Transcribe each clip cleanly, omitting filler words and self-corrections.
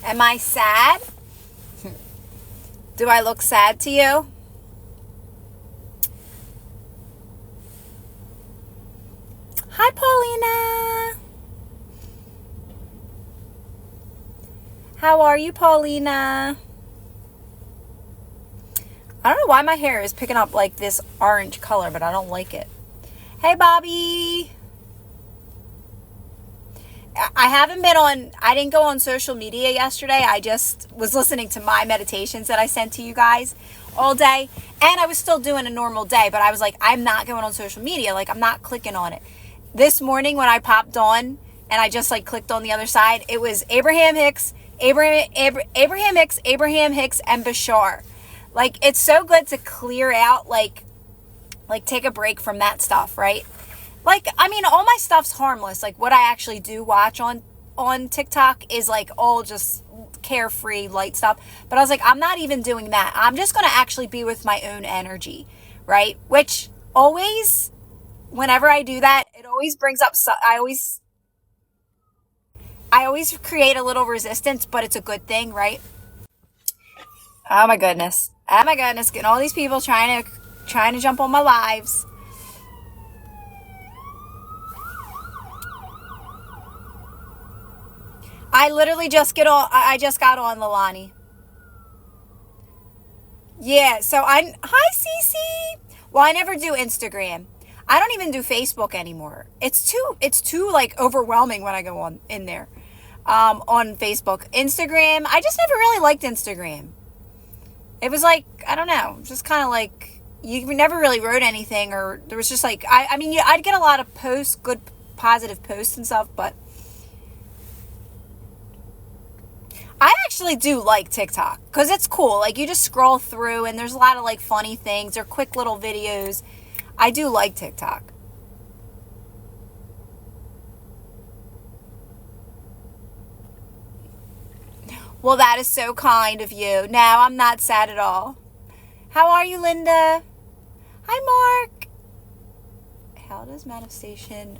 Am I sad? Do I look sad to you? Hi, Paulina. How are you, Paulina? I don't know why my hair is picking up like this orange color, but I don't like it. Hey, Bobby. I didn't go on social media yesterday. I just was listening to my meditations that I sent to you guys all day. And I was still doing a normal day, but I was like, I'm not going on social media. Like, I'm not clicking on it. This morning when I popped on and I just like clicked on the other side, it was Abraham Hicks, and Bashar. Like, it's so good to clear out, like take a break from that stuff, right? Like, I mean, all my stuff's harmless. Like, what I actually do watch on TikTok is, like, all just carefree, light stuff. But I was like, I'm not even doing that. I'm just going to actually be with my own energy, right? Which always, whenever I do that, it always brings up, I always create a little resistance, but it's a good thing, right? Oh, my goodness. Oh, my goodness. Getting all these people trying to jump on my lives. I literally just I just got on, Lalani. Yeah, so hi, Cece. Well, I never do Instagram. I don't even do Facebook anymore. It's too like overwhelming when I go on in there. On Facebook. Instagram, I just never really liked Instagram. It was like, I don't know, just kind of like, you never really wrote anything, or there was just like, I mean, I'd get a lot of posts, good positive posts and stuff, but I actually do like TikTok because it's cool. Like, you just scroll through and there's a lot of like funny things or quick little videos. I do like TikTok. Well, that is so kind of you. No, I'm not sad at all. How are you, Linda? Hi, Mark. How does manifestation...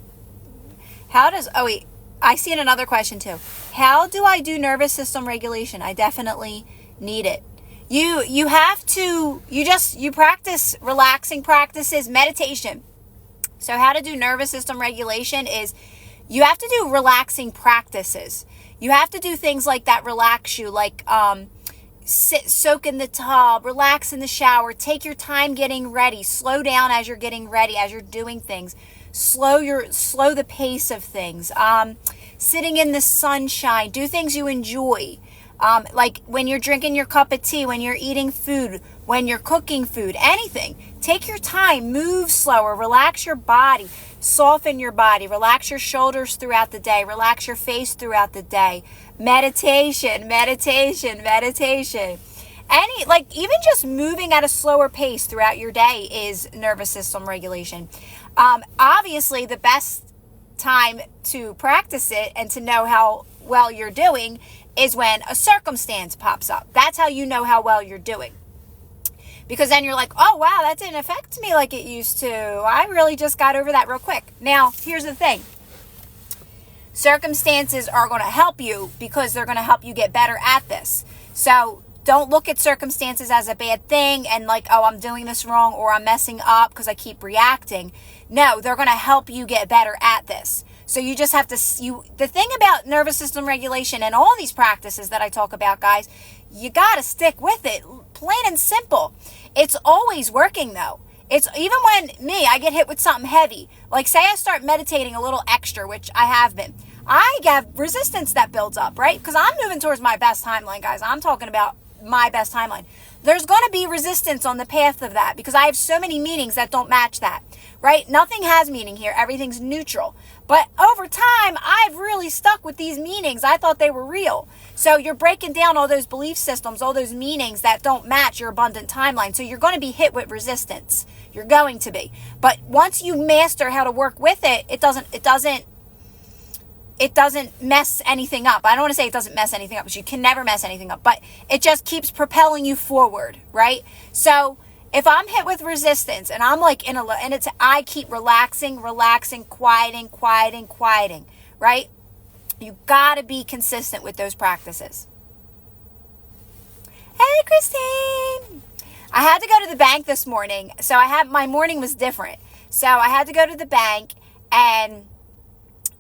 Oh, wait. I see another question too. How do I do nervous system regulation? I definitely need it. You have to, you practice relaxing practices, meditation. So how to do nervous system regulation is you have to do relaxing practices. You have to do things like that relax you, like soak in the tub, relax in the shower, take your time getting ready, slow down as you're getting ready, as you're doing things. Slow the pace of things. Sitting in the sunshine, do things you enjoy. Like when you're drinking your cup of tea, when you're eating food, when you're cooking food, anything. Take your time, move slower, relax your body, soften your body, relax your shoulders throughout the day, relax your face throughout the day. Meditation. Even just moving at a slower pace throughout your day is nervous system regulation. Obviously, the best time to practice it and to know how well you're doing is when a circumstance pops up. That's how you know how well you're doing. Because then you're like, oh, wow, that didn't affect me like it used to. I really just got over that real quick. Now, here's the thing. Circumstances are going to help you because they're going to help you get better at this. So don't look at circumstances as a bad thing and like, oh, I'm doing this wrong or I'm messing up because I keep reacting. No, they're going to help you get better at this. So you just have to, the thing about nervous system regulation and all these practices that I talk about, guys, you got to stick with it. Plain and simple. It's always working though. It's even when I get hit with something heavy, like say I start meditating a little extra, which I have been, I have resistance that builds up, right? Because I'm moving towards my best timeline, guys. I'm talking about my best timeline. There's going to be resistance on the path of that because I have so many meanings that don't match that, right? Nothing has meaning here. Everything's neutral. But over time, I've really stuck with these meanings. I thought they were real. So you're breaking down all those belief systems, all those meanings that don't match your abundant timeline. So you're going to be hit with resistance. You're going to be. But once you master how to work with it, it doesn't mess anything up. I don't want to say it doesn't mess anything up because you can never mess anything up, but it just keeps propelling you forward, right? So if I'm hit with resistance and I'm like I keep relaxing, quieting, right? You got to be consistent with those practices. Hey, Christine. I had to go to the bank this morning. So my morning was different. So I had to go to the bank, and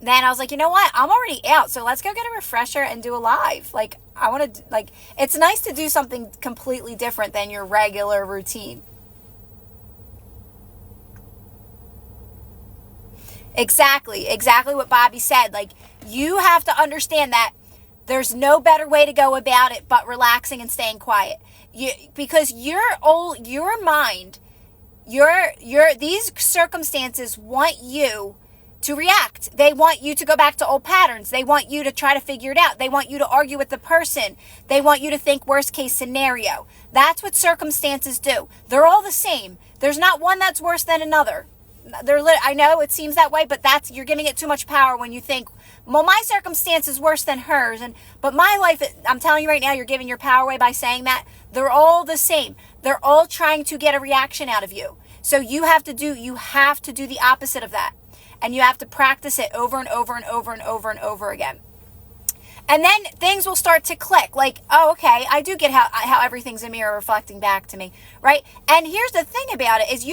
then I was like, you know what? I'm already out. So let's go get a refresher and do a live. Like, I want to, like, it's nice to do something completely different than your regular routine. Exactly what Bobby said. Like, you have to understand that there's no better way to go about it but relaxing and staying quiet. Because your mind, these circumstances want you to react. They want you to go back to old patterns. They want you to try to figure it out. They want you to argue with the person. They want you to think worst case scenario. That's what circumstances do. They're all the same. There's not one that's worse than another. I know it seems that way, but you're giving it too much power when you think, well, my circumstance is worse than hers, but my life, I'm telling you right now, you're giving your power away by saying that. They're all the same. They're all trying to get a reaction out of you. So you have to do the opposite of that. And you have to practice it over and over and over and over and over again. And then things will start to click. Like, oh, okay, I do get how everything's a mirror reflecting back to me, right? And here's the thing about it is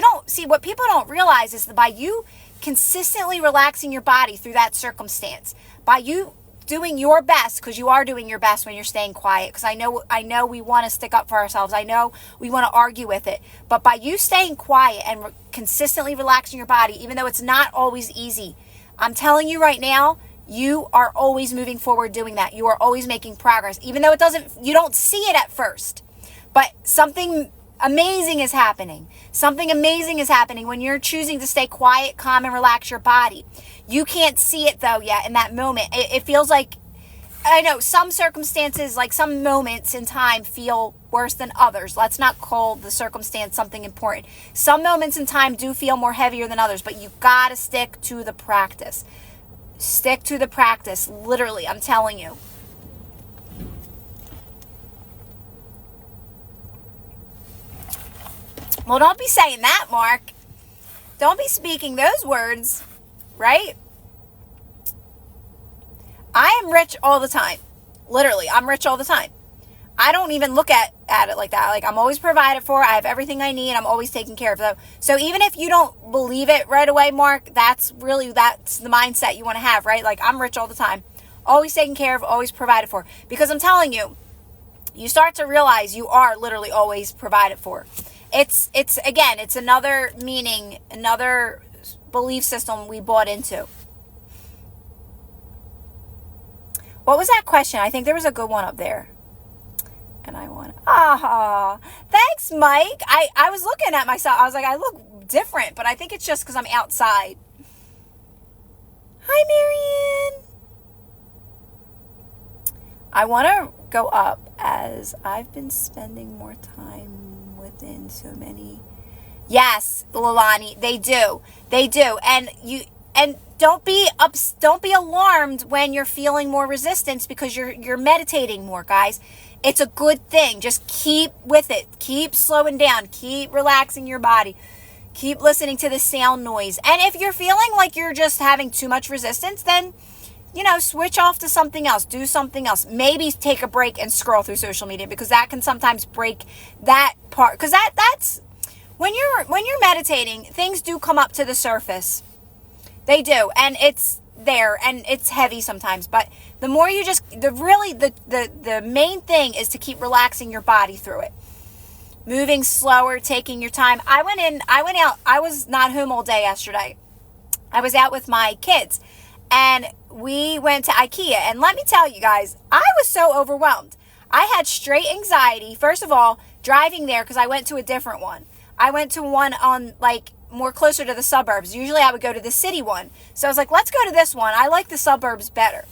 what people don't realize is that by you consistently relaxing your body through that circumstance, by you doing your best, because you are doing your best when you're staying quiet, because I know we want to stick up for ourselves. I know we want to argue with it. But by you staying quiet and consistently relaxing your body, even though it's not always easy, I'm telling you right now, you are always moving forward doing that. You are always making progress, even though you don't see it at first. But something amazing is happening. Something amazing is happening when you're choosing to stay quiet, calm, and relax your body. You can't see it though yet in that moment. It feels like, I know some circumstances, like some moments in time feel worse than others. Let's not call the circumstance something important. Some moments in time do feel more heavier than others, but you gotta stick to the practice. Stick to the practice, literally, I'm telling you. Well, don't be saying that, Mark. Don't be speaking those words, right? I am rich all the time. Literally, I'm rich all the time. I don't even look at it like that. Like, I'm always provided for. I have everything I need. I'm always taken care of. So even if you don't believe it right away, Mark, that's the mindset you want to have, right? Like, I'm rich all the time. Always taken care of, always provided for. Because I'm telling you, you start to realize you are literally always provided for. It's another meaning, another belief system we bought into. What was that question? I think there was a good one up there. And I want, thanks, Mike. I was looking at myself. I was like, I look different, but I think it's just because I'm outside. Hi, Marianne. I want to go up as I've been spending more time within so many. Yes, Lalani, they do. And don't be alarmed when you're feeling more resistance because you're meditating more, guys. It's a good thing. Just keep with it. Keep slowing down. Keep relaxing your body. Keep listening to the sound noise. And if you're feeling like you're just having too much resistance, then, switch off to something else. Do something else. Maybe take a break and scroll through social media because that can sometimes break that part. Because that's when you're meditating, things do come up to the surface. They do. And it's there and it's heavy sometimes, but the more you the main thing is to keep relaxing your body through it, moving slower, taking your time. I went out. I was not home all day yesterday. I was out with my kids and we went to IKEA, and let me tell you guys, I was so overwhelmed. I had straight anxiety, first of all, driving there, because I went to a different one. I went to one on more closer to the suburbs. Usually I would go to the city one. So I was like, let's go to this one. I like the suburbs better.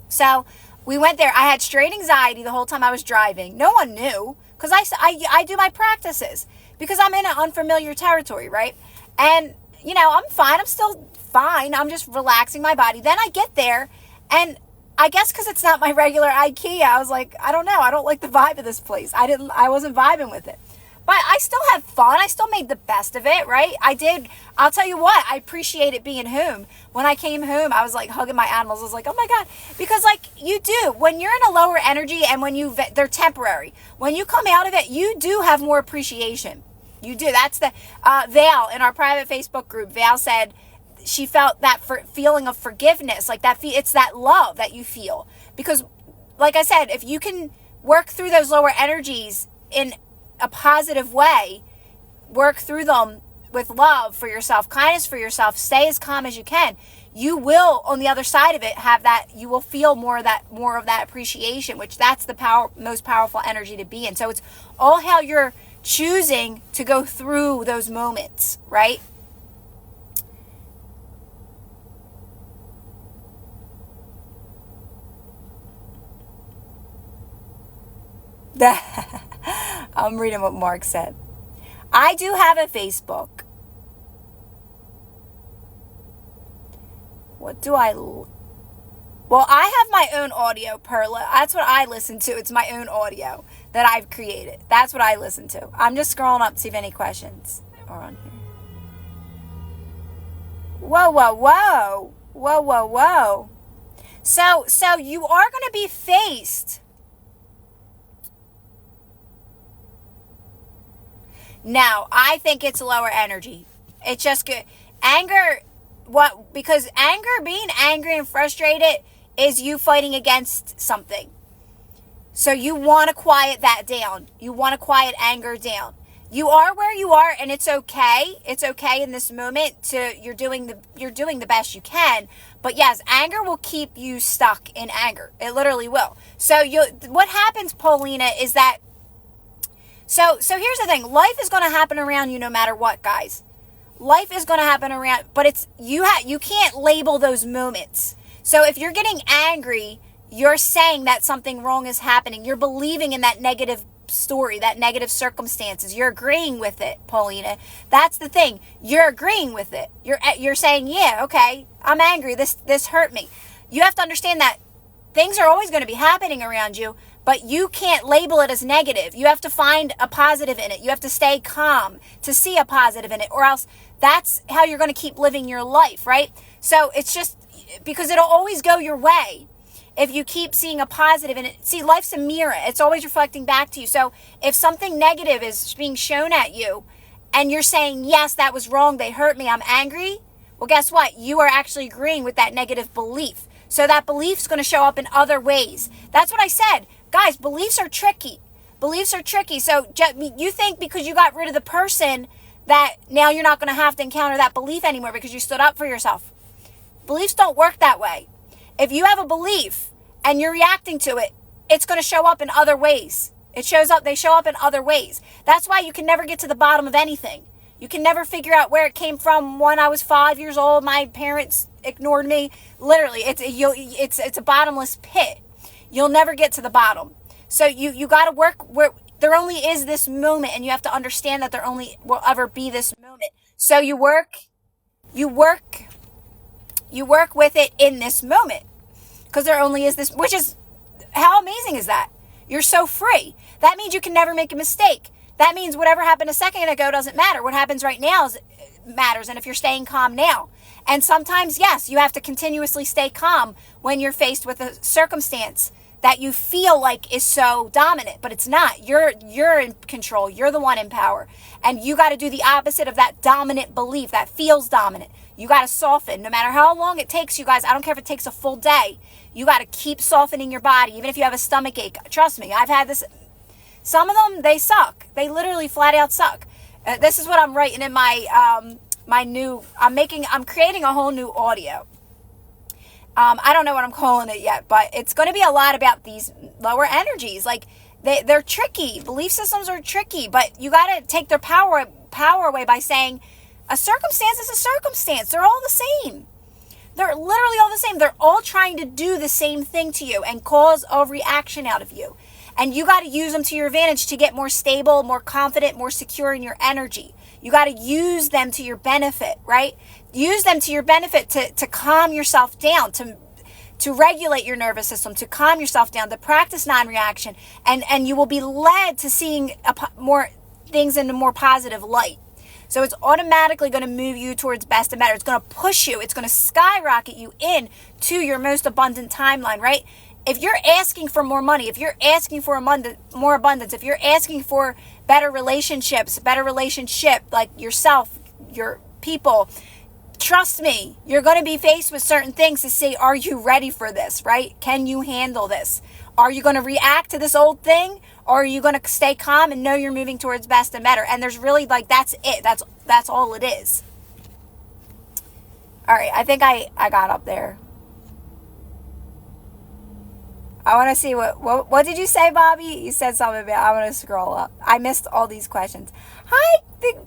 So we went there. I had straight anxiety the whole time I was driving. No one knew because I do my practices because I'm in an unfamiliar territory, right? And, I'm fine. I'm still fine. I'm just relaxing my body. Then I get there and I guess because it's not my regular IKEA, I was like, I don't know. I don't like the vibe of this place. I wasn't vibing with it. But I still had fun. I still made the best of it, right? I did. I'll tell you what, I appreciated being home. When I came home, I was like hugging my animals. I was like, oh my God. Because like you do, when you're in a lower energy and when they're temporary. When you come out of it, you do have more appreciation. You do. That's the, Val in our private Facebook group, Val said she felt that feeling of forgiveness. Like that, it's that love that you feel. Because like I said, if you can work through those lower energies in a positive way, work through them with love for yourself, kindness for yourself, stay as calm as you can, you will on the other side of it have that, you will feel more of that appreciation, which that's the most powerful energy to be in. So it's all how you're choosing to go through those moments, right? I'm reading what Mark said. I do have a Facebook. What do I... Well, I have my own audio, Perla. That's what I listen to. It's my own audio that I've created. That's what I listen to. I'm just scrolling up to see if any questions are on here. Whoa, whoa, whoa. Whoa, whoa, whoa. So you are going to be faced... Now, I think it's lower energy. It's just good. Anger, because being angry and frustrated is you fighting against something. So you want to quiet that down. You want to quiet anger down. You are where you are, and it's okay. It's okay in this moment you're doing the best you can. But yes, anger will keep you stuck in anger. It literally will. So what happens, Paulina, is that So here's the thing. Life is going to happen around you no matter what, guys. Life is going to happen around, but it's you can't label those moments. So if you're getting angry, you're saying that something wrong is happening. You're believing in that negative story, that negative circumstances. You're agreeing with it, Paulina. That's the thing. You're agreeing with it. You're saying, yeah, okay, I'm angry. This hurt me. You have to understand that things are always going to be happening around you, but you can't label it as negative. You have to find a positive in it. You have to stay calm to see a positive in it, or else that's how you're going to keep living your life, right? So it's just because it'll always go your way if you keep seeing a positive in it. See, life's a mirror. It's always reflecting back to you. So if something negative is being shown at you and you're saying, yes, that was wrong, they hurt me, I'm angry, well, guess what? You are actually agreeing with that negative belief. So that belief's going to show up in other ways. That's what I said. Guys, beliefs are tricky. Beliefs are tricky. So you think because you got rid of the person that now you're not going to have to encounter that belief anymore because you stood up for yourself. Beliefs don't work that way. If you have a belief and you're reacting to it, it's going to show up in other ways. They show up in other ways. That's why you can never get to the bottom of anything. You can never figure out where it came from. When I was 5 years old, my parents ignored me. Literally, it's a bottomless pit. You'll never get to the bottom. So you got to work where there only is this moment, and you have to understand that there only will ever be this moment. So you work with it in this moment, because there only is this, which is, how amazing is that? You're so free. That means you can never make a mistake. That means whatever happened a second ago doesn't matter. What happens right now matters, and if you're staying calm now. And sometimes, yes, you have to continuously stay calm when you're faced with a circumstance that you feel like is so dominant, but it's not. You're in control. You're the one in power. And you got to do the opposite of that dominant belief that feels dominant. You got to soften. No matter how long it takes you guys, I don't care if it takes a full day, you got to keep softening your body, even if you have a stomach ache. Trust me, I've had this. Some of them, they suck. They literally flat out suck. This is what I'm writing in my I'm creating a whole new audio. I don't know what I'm calling it yet, but it's going to be a lot about these lower energies. Like they're tricky. Belief systems are tricky, but you got to take their power away by saying a circumstance is a circumstance. They're all the same. They're literally all the same. They're all trying to do the same thing to you and cause a reaction out of you. And you got to use them to your advantage to get more stable, more confident, more secure in your energy. You got to use them to your benefit, right? Use them to your benefit to calm yourself down, to regulate your nervous system, to calm yourself down, to practice non-reaction. And you will be led to seeing things in a more positive light. So it's automatically going to move you towards best and better. It's going to push you. It's going to skyrocket you in to your most abundant timeline, right? If you're asking for more money, if you're asking for more abundance, if you're asking for better relationships, better relationship, like yourself, your people, trust me, you're going to be faced with certain things to say, are you ready for this, right? Can you handle this? Are you going to react to this old thing? Or are you going to stay calm and know you're moving towards best and better? And there's really, like, that's it. That's all it is. All right, I think I got up there. I want to see what did you say, Bobby? You said something about, I want to scroll up. I missed all these questions. Hi,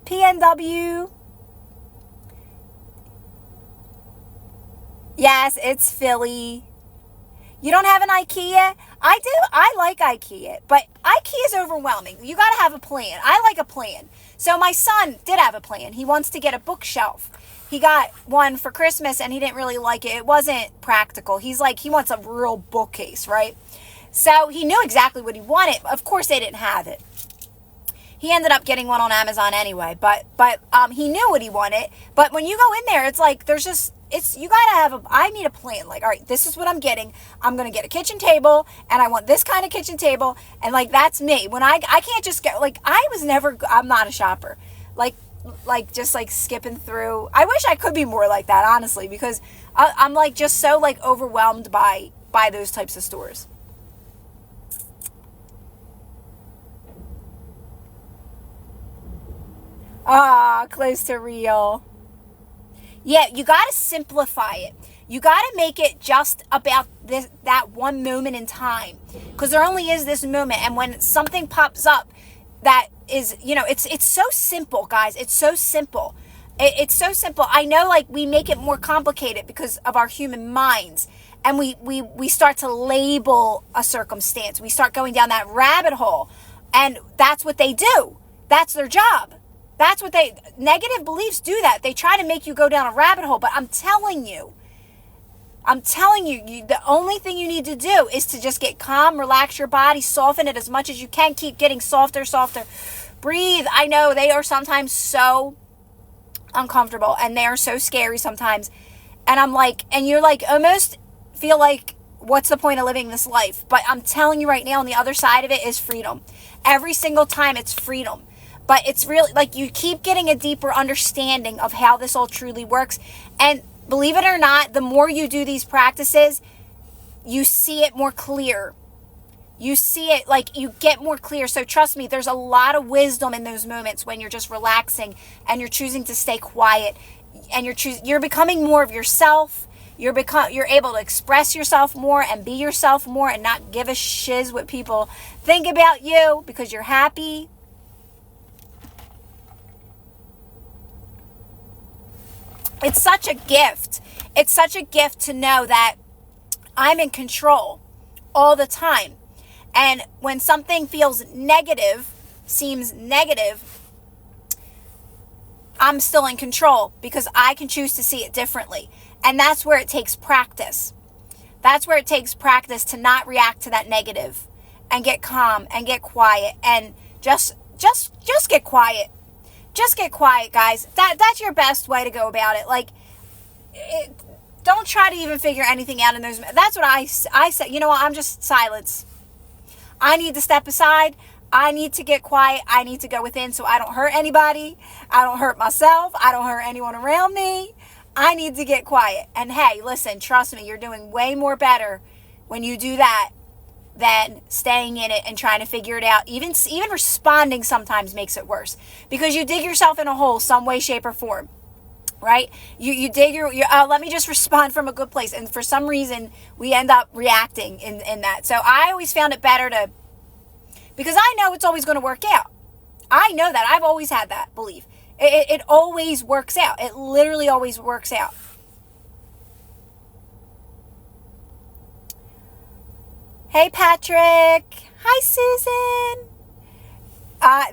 PNW. Yes, it's Philly. You don't have an IKEA? I do. I like IKEA, but IKEA is overwhelming. You got to have a plan. I like a plan. So my son did have a plan. He wants to get a bookshelf. He got one for Christmas and he didn't really like it. It wasn't practical. He's like, he wants a real bookcase, right? So he knew exactly what he wanted. Of course, they didn't have it. He ended up getting one on Amazon anyway, but he knew what he wanted. But when you go in there, it's like, you gotta have I need a plan. Like, all right, this is what I'm getting. I'm gonna get a kitchen table, and I want this kind of kitchen table, and like, that's me. When I can't just get, like, I'm not a shopper. Like just like skipping through. I wish I could be more like that, honestly, because I'm like just so like overwhelmed by those types of stores. Close to real. Yeah, you got to simplify it. You got to make it just about that one moment in time, because there only is this moment. And when something pops up that is, it's so simple, guys. It's so simple. It's so simple. I know, like, we make it more complicated because of our human minds, and we start to label a circumstance. We start going down that rabbit hole, and that's what they do. That's their job. That's what negative beliefs do that. They try to make you go down a rabbit hole. But I'm telling you, the only thing you need to do is to just get calm, relax your body, soften it as much as you can. Keep getting softer. Breathe. I know they are sometimes so uncomfortable and they are so scary sometimes. And I'm like, and you're like, almost feel like, what's the point of living this life? But I'm telling you right now, on the other side of it is freedom. Every single time it's freedom. But it's really like you keep getting a deeper understanding of how this all truly works. And believe it or not, the more you do these practices, you see it more clear. You see it, like, you get more clear. So trust me, there's a lot of wisdom in those moments when you're just relaxing and you're choosing to stay quiet, and you're becoming more of yourself. You're able to express yourself more and be yourself more and not give a shiz what people think about you, because you're happy. It's such a gift. It's such a gift to know that I'm in control all the time. And when something seems negative, I'm still in control because I can choose to see it differently. And that's where it takes practice. That's where it takes practice to not react to that negative and get calm and get quiet and just get quiet. Just get quiet, guys. That's your best way to go about it. Like, don't try to even figure anything out in those. That's what I said. You know what? I'm just silence. I need to step aside. I need to get quiet. I need to go within so I don't hurt anybody. I don't hurt myself. I don't hurt anyone around me. I need to get quiet. And hey, listen, trust me, you're doing way more better when you do that than staying in it and trying to figure it out. Even responding sometimes makes it worse, because you dig yourself in a hole some way, shape, or form, right? You dig your let me just respond from a good place, and for some reason we end up reacting in that. So I always found it better because I know it's always going to work out. I know that. I've always had that belief. It always works out. It literally always works out. Hey, Patrick. Hi, Susan.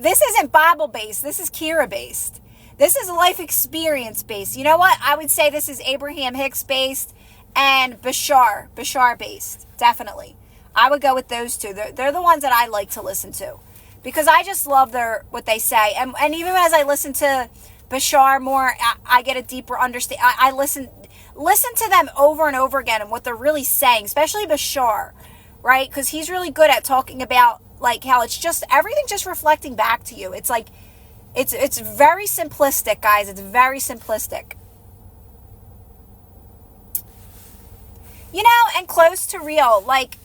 This isn't Bible-based. This is Kira-based. This is life experience-based. You know what? I would say this is Abraham Hicks-based and Bashar-based. Definitely. I would go with those two. They're the ones that I like to listen to, because I just love what they say. And even as I listen to Bashar more, I get a deeper understanding. I listen to them over and over again and what they're really saying, especially Bashar, right? Because he's really good at talking about like how it's just everything just reflecting back to you. It's like it's very simplistic, guys. It's very simplistic. You know, and close to real. Like,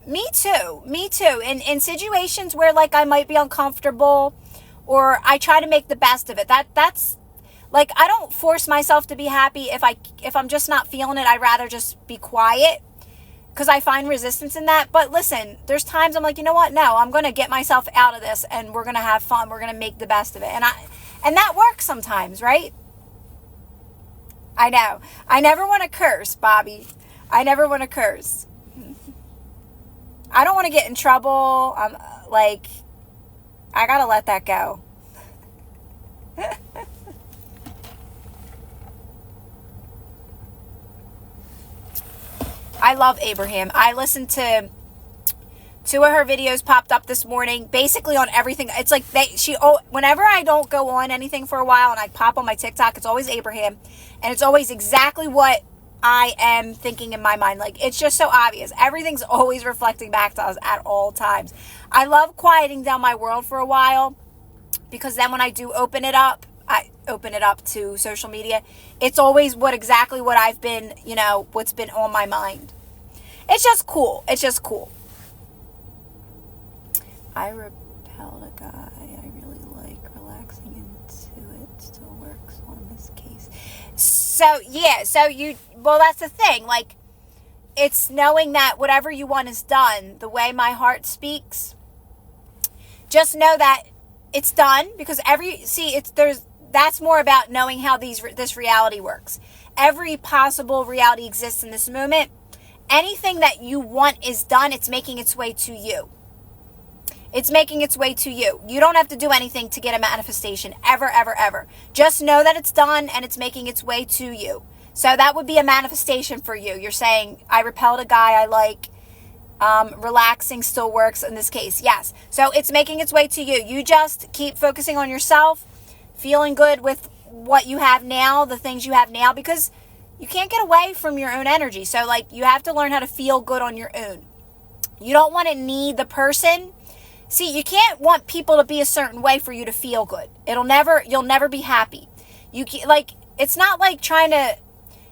me too. In situations where like I might be uncomfortable, or I try to make the best of it. That's like, I don't force myself to be happy. If I'm just not feeling it, I'd rather just be quiet, because I find resistance in that. But listen, there's times I'm like, you know what? No, I'm going to get myself out of this, and we're going to have fun. We're going to make the best of it. And that works sometimes, right? I know. I never want to curse, Bobby. I never want to curse. I don't want to get in trouble. I'm like, I got to let that go. I love Abraham. I listened to two of her videos popped up this morning, basically on everything. It's like whenever I don't go on anything for a while and I pop on my TikTok, it's always Abraham, and it's always exactly what I am thinking in my mind. Like, it's just so obvious. Everything's always reflecting back to us at all times. I love quieting down my world for a while, because then when I do open it up to social media, it's always exactly what I've been, what's been on my mind. It's just cool. I repelled a guy I really like. Relaxing into it still works on this case. So, yeah. Well, that's the thing. Like, it's knowing that whatever you want is done. The way my heart speaks, just know that it's done, because that's more about knowing how this reality works. Every possible reality exists in this moment. Anything that you want is done. It's making its way to you. It's making its way to you. You don't have to do anything to get a manifestation, ever, ever, ever. Just know that it's done and it's making its way to you. So that would be a manifestation for you. You're saying, I repelled a guy I like. Relaxing still works in this case. Yes. So it's making its way to you. You just keep focusing on yourself, feeling good with what you have now, the things you have now, because you can't get away from your own energy. So like, you have to learn how to feel good on your own. You don't want to need the person. See, you can't want people to be a certain way for you to feel good. You'll never be happy. It's not like trying to,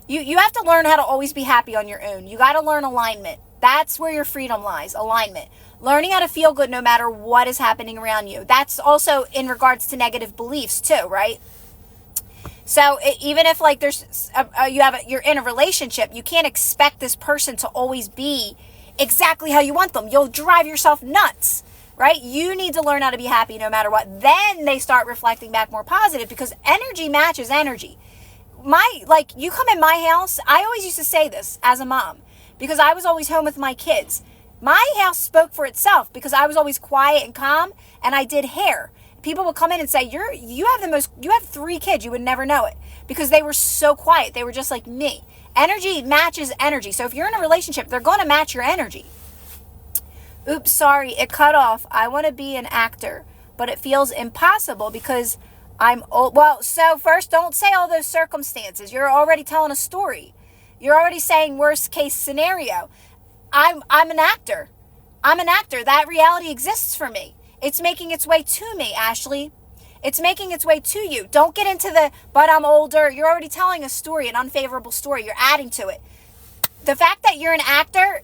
you have to learn how to always be happy on your own. You got to learn alignment. That's where your freedom lies, alignment. Learning how to feel good no matter what is happening around you. That's also in regards to negative beliefs too, right? So even if like you're in a relationship, you can't expect this person to always be exactly how you want them. You'll drive yourself nuts, right? You need to learn how to be happy no matter what. Then they start reflecting back more positive, because energy matches energy. You come in my house, I always used to say this as a mom, because I was always home with my kids. My house spoke for itself, because I was always quiet and calm, and I did hair. People would come in and say, you have 3 kids, you would never know it, because they were so quiet. They were just like me. Energy matches energy. So if you're in a relationship, they're going to match your energy. Oops, sorry, it cut off. I want to be an actor, but it feels impossible because I'm old. Well, so first, don't say all those circumstances. You're already telling a story. You're already saying worst case scenario. I'm an actor. I'm an actor. That reality exists for me. It's making its way to me, Ashley. It's making its way to you. Don't get into but I'm older. You're already telling a story, an unfavorable story. You're adding to it. The fact that you're an actor,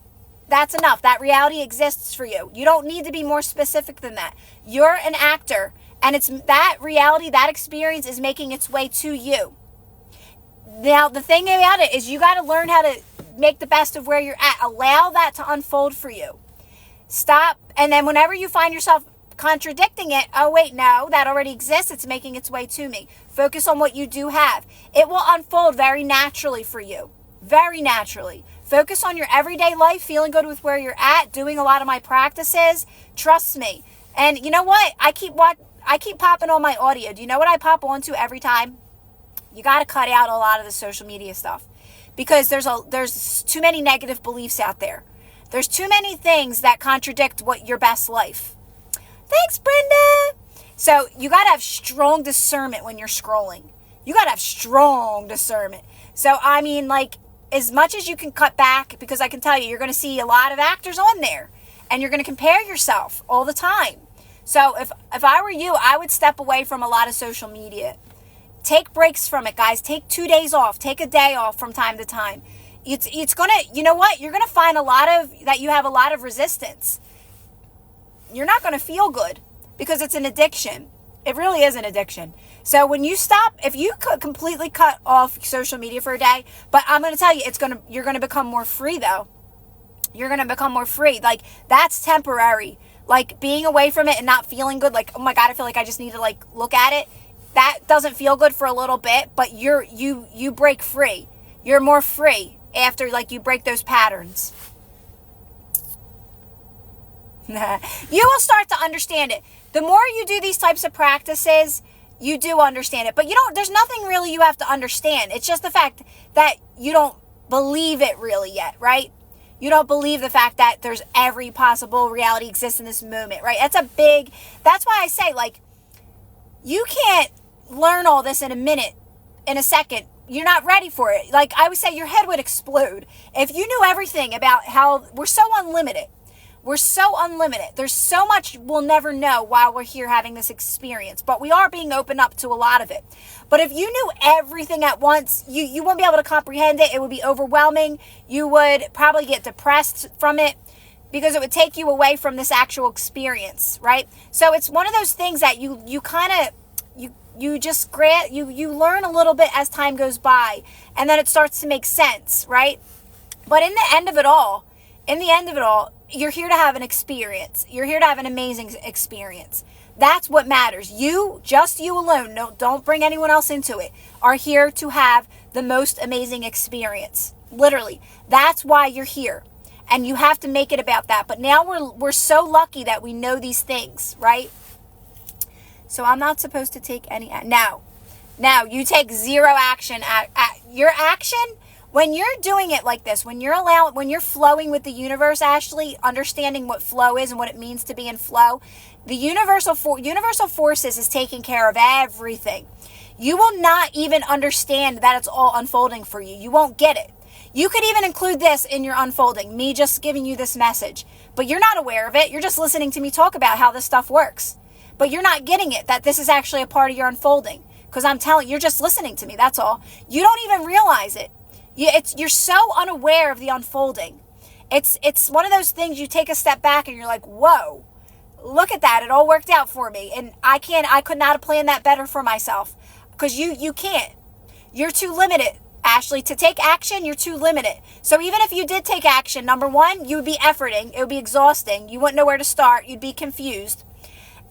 that's enough. That reality exists for you. You don't need to be more specific than that. You're an actor, and it's that reality, that experience is making its way to you. Now, the thing about it is you got to learn how to make the best of where you're at. Allow that to unfold for you. Stop. And then whenever you find yourself contradicting it, oh, wait, no, that already exists. It's making its way to me. Focus on what you do have. It will unfold very naturally for you. Very naturally. Focus on your everyday life, feeling good with where you're at, doing a lot of my practices. Trust me. And you know what? I keep popping on my audio. Do you know what I pop onto every time? You got to cut out a lot of the social media stuff, because there's too many negative beliefs out there. There's too many things that contradict what your best life. Thanks, Brenda. So you got to have strong discernment when you're scrolling. You got to have strong discernment. So, I mean, like, as much as you can cut back, because I can tell you, you're going to see a lot of actors on there, and you're going to compare yourself all the time. So if I were you, I would step away from a lot of social media. Take breaks from it, guys. Take 2 days off. Take a day off from time to time. It's going to, you know what? You're going to find that you have a lot of resistance. You're not going to feel good because it's an addiction. It really is an addiction. So when you stop, if you could completely cut off social media for a day, but I'm going to tell you, you're going to become more free though. You're going to become more free. Like, that's temporary. Like, being away from it and not feeling good, like, oh my God, I feel like I just need to, like, look at it. That doesn't feel good for a little bit, but you break free. You're more free after, like, you break those patterns. You will start to understand it. The more you do these types of practices, you do understand it. But there's nothing really you have to understand. It's just the fact that you don't believe it really yet, right? You don't believe the fact that there's every possible reality exists in this moment, right? That's why I say, like, you can't learn all this in a minute, in a second. You're not ready for it. Like, I would say your head would explode. If you knew everything about how we're so unlimited. We're so unlimited. There's so much we'll never know while we're here having this experience. But we are being opened up to a lot of it. But if you knew everything at once, you wouldn't be able to comprehend it. It would be overwhelming. You would probably get depressed from it because it would take you away from this actual experience, right? So it's one of those things that you kind of, you just you learn a little bit as time goes by. And then it starts to make sense, right? But in the end of it all, you're here to have an experience. You're here to have an amazing experience. That's what matters. Just you alone, don't bring anyone else into it, are here to have the most amazing experience. Literally. That's why you're here. And you have to make it about that. But now we're so lucky that we know these things, right? So I'm not supposed to take any... Now, you take zero action. Your action... When you're doing it like this, when you're flowing with the universe, Ashley, understanding what flow is and what it means to be in flow, the universal forces is taking care of everything. You will not even understand that it's all unfolding for you. You won't get it. You could even include this in your unfolding, me just giving you this message, but you're not aware of it. You're just listening to me talk about how this stuff works, but you're not getting it, that this is actually a part of your unfolding, because I'm telling you, you're just listening to me. That's all. You don't even realize it. You're so unaware of the unfolding. It's one of those things you take a step back and you're like, whoa, look at that. It all worked out for me. And I could not have planned that better for myself, because you can't. You're too limited, Ashley. To take action, you're too limited. So even if you did take action, number one, you would be efforting. It would be exhausting. You wouldn't know where to start. You'd be confused.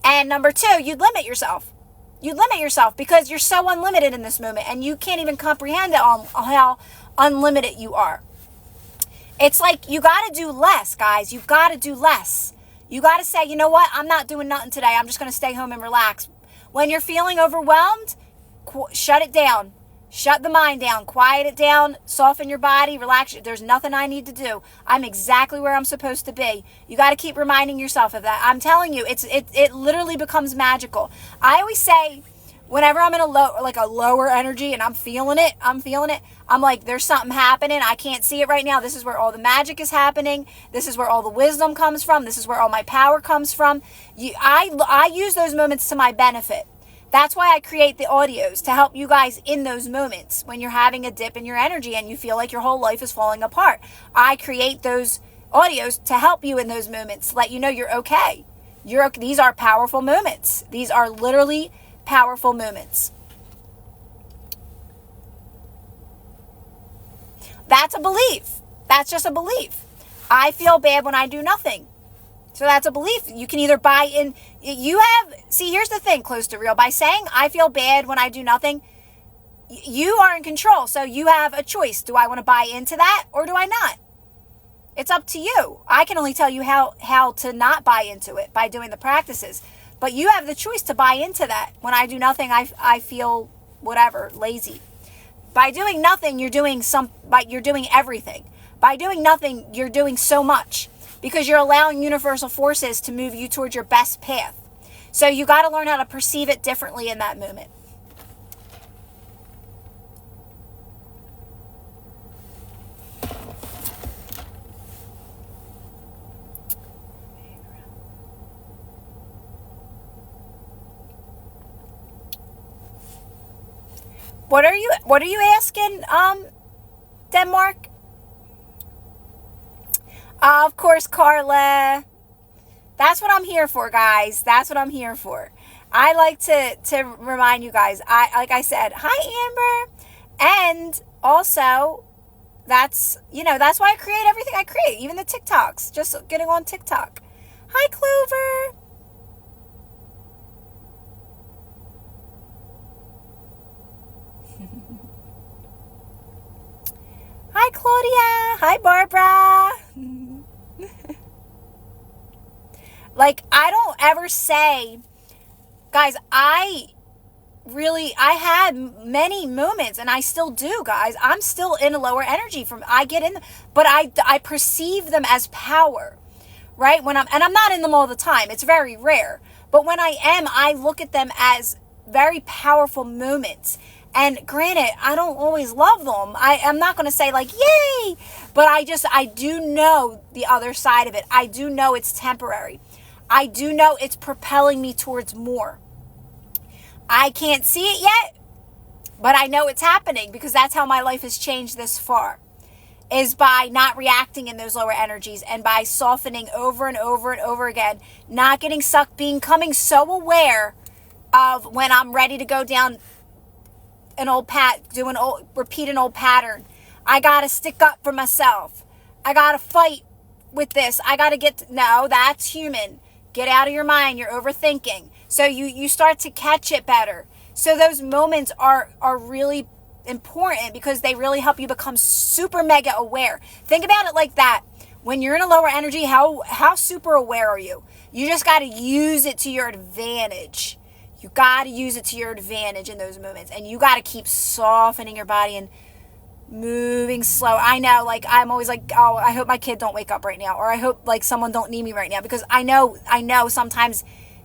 And number two, you'd limit yourself. You'd limit yourself because you're so unlimited in this moment and you can't even comprehend it on how unlimited you are. It's like you got to do less, guys. You've got to do less. You got to say, you know what? I'm not doing nothing today. I'm just going to stay home and relax. When you're feeling overwhelmed, shut it down. Shut the mind down. Quiet it down. Soften your body. Relax. There's nothing I need to do. I'm exactly where I'm supposed to be. You got to keep reminding yourself of that. I'm telling you, it literally becomes magical. I always say, whenever I'm in a lower energy and I'm feeling it, I'm like, there's something happening. I can't see it right now. This is where all the magic is happening. This is where all the wisdom comes from. This is where all my power comes from. I use those moments to my benefit. That's why I create the audios, to help you guys in those moments when you're having a dip in your energy and you feel like your whole life is falling apart. I create those audios to help you in those moments, let you know you're okay. These are powerful moments. These are literally powerful moments. That's a belief. That's just a belief. I feel bad when I do nothing. So that's a belief. You can either buy in. Here's the thing, close to real. By saying I feel bad when I do nothing, you are in control. So you have a choice. Do I want to buy into that or do I not? It's up to you. I can only tell you how to not buy into it by doing the practices. But you have the choice to buy into that. When I do nothing, I feel whatever, lazy. By doing nothing, you're doing everything. By doing nothing, you're doing so much, because you're allowing universal forces to move you towards your best path. So you got to learn how to perceive it differently in that moment. What are you asking, Denmark? Of course, Carla. That's what I'm here for, guys. That's what I'm here for. I like to remind you guys, like I said, hi, Amber. And also, that's why I create everything I create, even the TikToks, just getting on TikTok. Hi, Clover. Hi, Claudia. Hi, Barbara. Like, I don't ever say, guys, I had many moments, and I still do, guys. I'm still in a lower energy but I perceive them as power, right? And I'm not in them all the time. It's very rare. But when I am, I look at them as very powerful moments. And granted, I don't always love them. I'm not going to say like, yay, but I do know the other side of it. I do know it's temporary. I do know it's propelling me towards more. I can't see it yet, but I know it's happening, because that's how my life has changed this far, is by not reacting in those lower energies and by softening over and over and over again, not getting stuck, becoming so aware of when I'm ready to go down repeat an old pattern. I got to stick up for myself. I got to fight with this. I got to no, that's human. Get out of your mind. You're overthinking. So you start to catch it better. So those moments are really important, because they really help you become super mega aware. Think about it like that. When you're in a lower energy, how super aware are you? You just got to use it to your advantage. You got to use it to your advantage in those moments. And you got to keep softening your body and moving slow. I know, like, I'm always like, oh, I hope my kid don't wake up right now. Or I hope, like, someone don't need me right now. Because I know sometimes,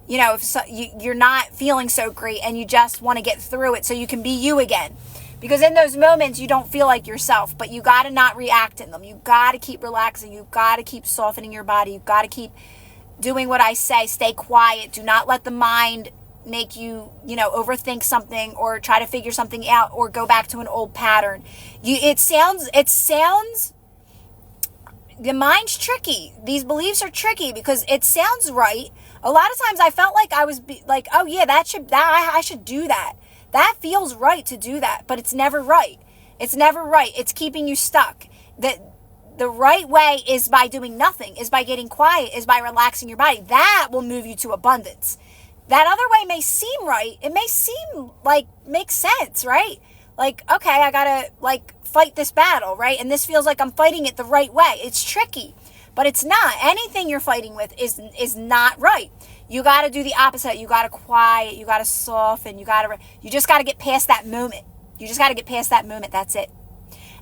if you're not feeling so great and you just want to get through it so you can be you again. Because in those moments, you don't feel like yourself. But you got to not react in them. You got to keep relaxing. You got to keep softening your body. You got to keep doing what I say. Stay quiet. Do not let the mind make you, overthink something or try to figure something out or go back to an old pattern. It sounds, the mind's tricky. These beliefs are tricky because it sounds right. A lot of times I felt like I was like, oh yeah, I should do that. That feels right to do that, but it's never right. It's never right. It's keeping you stuck. The right way is by doing nothing, is by getting quiet, is by relaxing your body. That will move you to abundance. That other way may seem right. It may seem like makes sense, right? Like, okay, I gotta fight this battle, right? And this feels like I'm fighting it the right way. It's tricky, but it's not. Anything you're fighting with is not right. You gotta do the opposite. You gotta quiet. You gotta soften. You just gotta get past that moment. You just gotta get past that moment. That's it.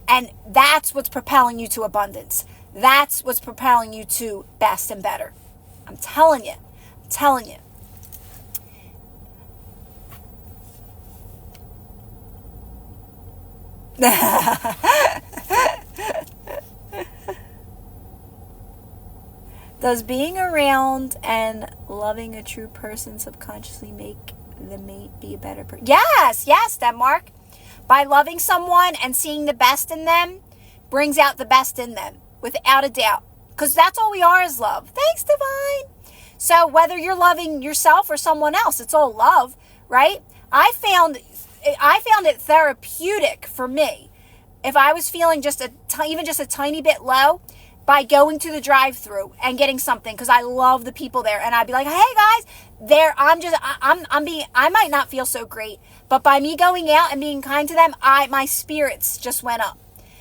And that's what's propelling you to abundance. That's what's propelling you to best and better. I'm telling you. Does being around and loving a true person subconsciously make the mate be a better person? Yes, Denmark. By loving someone and seeing the best in them brings out the best in them, without a doubt. Because that's all we are, is love. Thanks, Divine. So whether you're loving yourself or someone else, it's all love, right? I found it therapeutic for me. If I was feeling even just a tiny bit low, by going to the drive-thru and getting something, because I love the people there, and I'd be like, hey guys, I might not feel so great, but by me going out and being kind to them, my spirits just went up.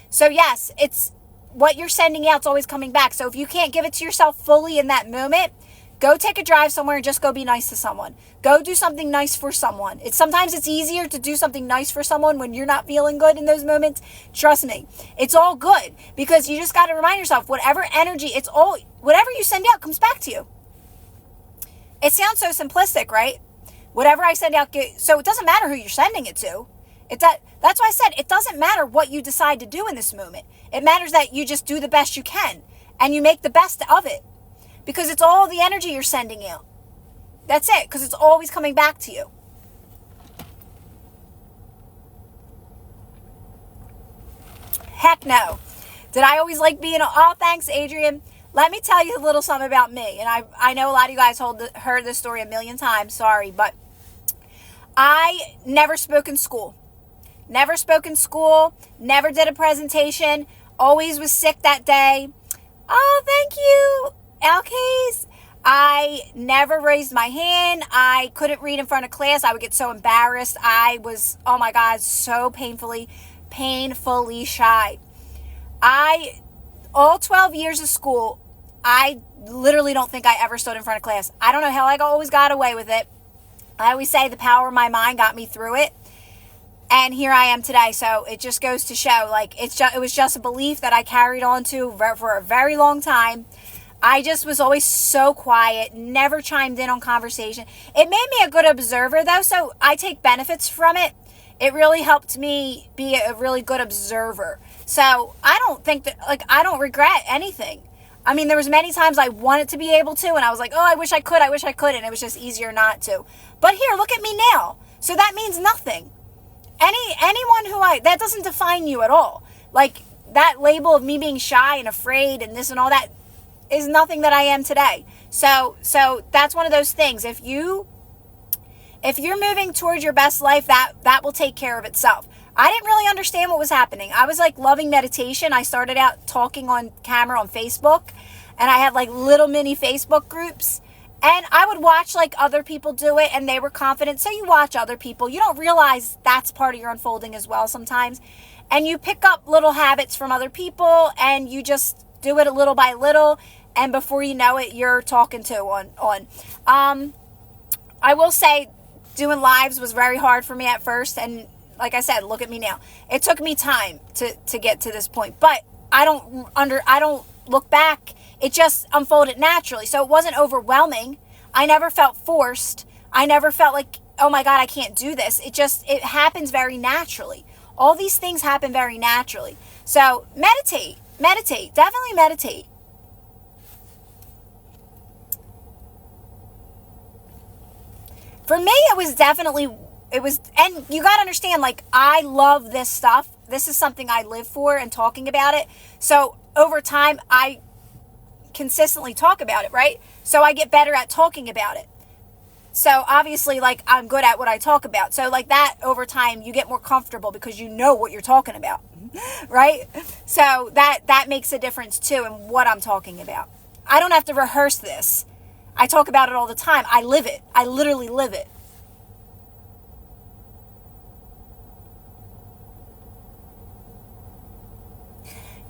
So yes, it's what you're sending out's always coming back. So if you can't give it to yourself fully in that moment, go take a drive somewhere and just go be nice to someone. Go do something nice for someone. Sometimes it's easier to do something nice for someone when you're not feeling good in those moments. Trust me, it's all good, because you just got to remind yourself, whatever energy, whatever you send out comes back to you. It sounds so simplistic, right? Whatever I send out, so it doesn't matter who you're sending it to. That's why I said it doesn't matter what you decide to do in this moment. It matters that you just do the best you can and you make the best of it, because it's all the energy you're sending out. That's it, because it's always coming back to you. Heck no. Did I always like being, oh, thanks, Adrian. Let me tell you a little something about me. And I know a lot of you guys heard this story a million times. Sorry, but I never spoke in school. Never spoke in school. Never did a presentation. Always was sick that day. Oh, thank you, Alcase. I never raised my hand. I couldn't read in front of class. I would get so embarrassed. I was, oh my God, so painfully shy. All 12 years of school, I literally don't think I ever stood in front of class. I don't know how I always got away with it. I always say the power of my mind got me through it. And here I am today. So it just goes to show, like, it was just a belief that I carried on to for a very long time. I just was always so quiet, never chimed in on conversation. It made me a good observer, though, so I take benefits from it. It really helped me be a really good observer. So I don't think that, like, I don't regret anything. I mean, there was many times I wanted to be able to, and I was like, oh, I wish I could, and it was just easier not to. But here, look at me now. So that means nothing. Anyone that doesn't define you at all. Like, that label of me being shy and afraid and this and all that is nothing that I am today. So that's one of those things. If you're moving towards your best life, that will take care of itself. I didn't really understand what was happening. I was like loving meditation. I started out talking on camera on Facebook, and I had like little mini Facebook groups, and I would watch like other people do it, and they were confident. So you watch other people. You don't realize that's part of your unfolding as well sometimes. And you pick up little habits from other people, and you just do it a little by little, and before you know it, you're talking to on. I will say doing lives was very hard for me at first, and like I said, look at me now. It took me time to get to this point, but I don't look back. It just unfolded naturally. So it wasn't overwhelming. I never felt forced. I never felt like, oh my God, I can't do this. It happens very naturally. All these things happen very naturally. So meditate, definitely meditate. For me, and you got to understand, like, I love this stuff. This is something I live for and talking about it. So over time, I consistently talk about it, right? So I get better at talking about it. So obviously, like, I'm good at what I talk about. So like that, over time, you get more comfortable because you know what you're talking about, right? So that makes a difference too in what I'm talking about. I don't have to rehearse this. I talk about it all the time. I live it. I literally live it.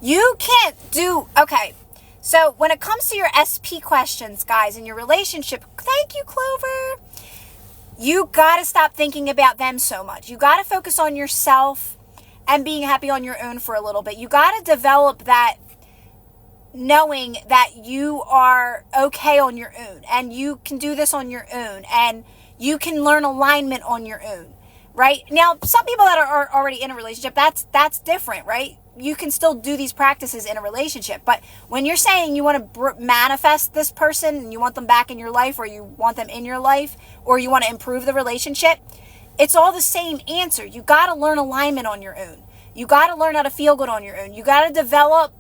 You can't do, okay. So when it comes to your SP questions, guys, in your relationship, thank you, Clover. You got to stop thinking about them so much. You got to focus on yourself and being happy on your own for a little bit. You got to develop that knowing that you are okay on your own, and you can do this on your own, and you can learn alignment on your own, right? Now, some people that are already in a relationship, that's different, right? You can still do these practices in a relationship. But when you're saying you want to manifest this person and you want them back in your life, or you want them in your life, or you want to improve the relationship, it's all the same answer. You got to learn alignment on your own. You got to learn how to feel good on your own. You got to develop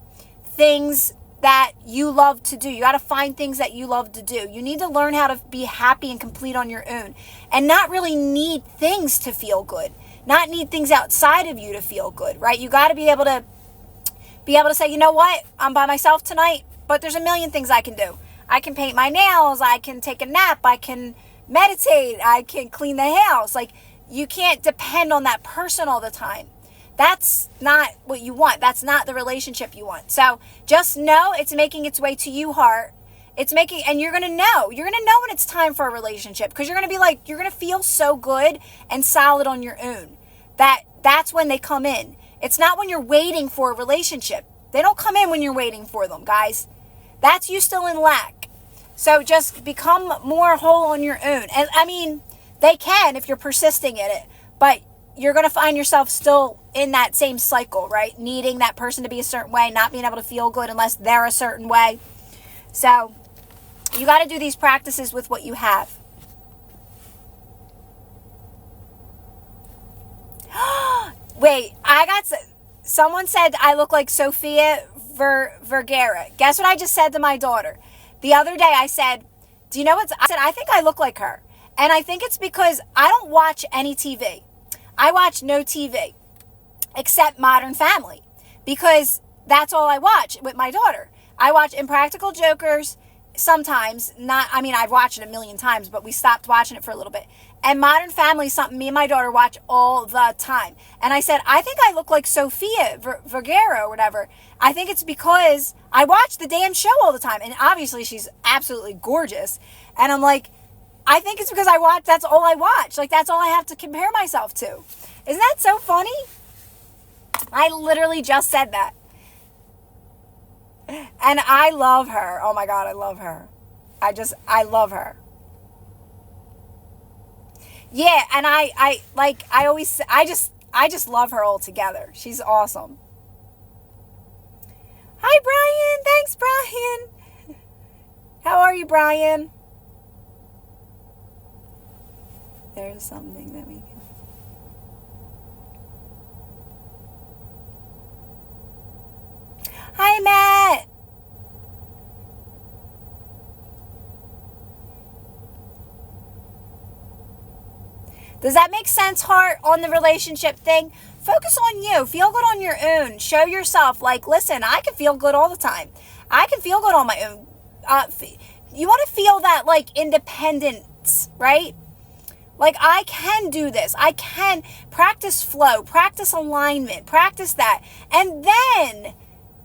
things that you love to do. You got to find things that you love to do. You need to learn how to be happy and complete on your own, and not really need things to feel good. Not need things outside of you to feel good, right? You got to be able to say, you know what? I'm by myself tonight, but there's a million things I can do. I can paint my nails. I can take a nap. I can meditate. I can clean the house. Like, you can't depend on that person all the time. That's not what you want. That's not the relationship you want. So just know it's making its way to you, heart. And you're going to know when it's time for a relationship, because you're going to feel so good and solid on your own. That's when they come in. It's not when you're waiting for a relationship. They don't come in when you're waiting for them, guys. That's you still in lack. So just become more whole on your own. And I mean, they can if you're persisting in it, but you're going to find yourself still in that same cycle, right? Needing that person to be a certain way, not being able to feel good unless they're a certain way. So you got to do these practices with what you have. Wait, someone said I look like Sofia Vergara. Guess what I just said to my daughter? The other day I said, do you know what? I said, I think I look like her. And I think it's because I don't watch any TV. I watch no TV except Modern Family because that's all I watch with my daughter. I watch Impractical Jokers sometimes. I've watched it a million times, but we stopped watching it for a little bit. And Modern Family is something me and my daughter watch all the time. And I said, I think I look like Sofia Vergara or whatever. I think it's because I watch the damn show all the time. And obviously she's absolutely gorgeous. And I'm like, I think it's because that's all I watch. Like, that's all I have to compare myself to. Isn't that so funny? I literally just said that. And I love her. Oh my God, I love her. I love her. Yeah, and I just love her altogether. She's awesome. Hi, Brian. Thanks, Brian. How are you, Brian? There's something that we can... Hi, Matt. Does that make sense, Heart, on the relationship thing? Focus on you. Feel good on your own. Show yourself, like, listen, I can feel good all the time. I can feel good on my own. You want to feel that, like, independence, right? Like, I can do this. I can practice flow, practice alignment, practice that. And then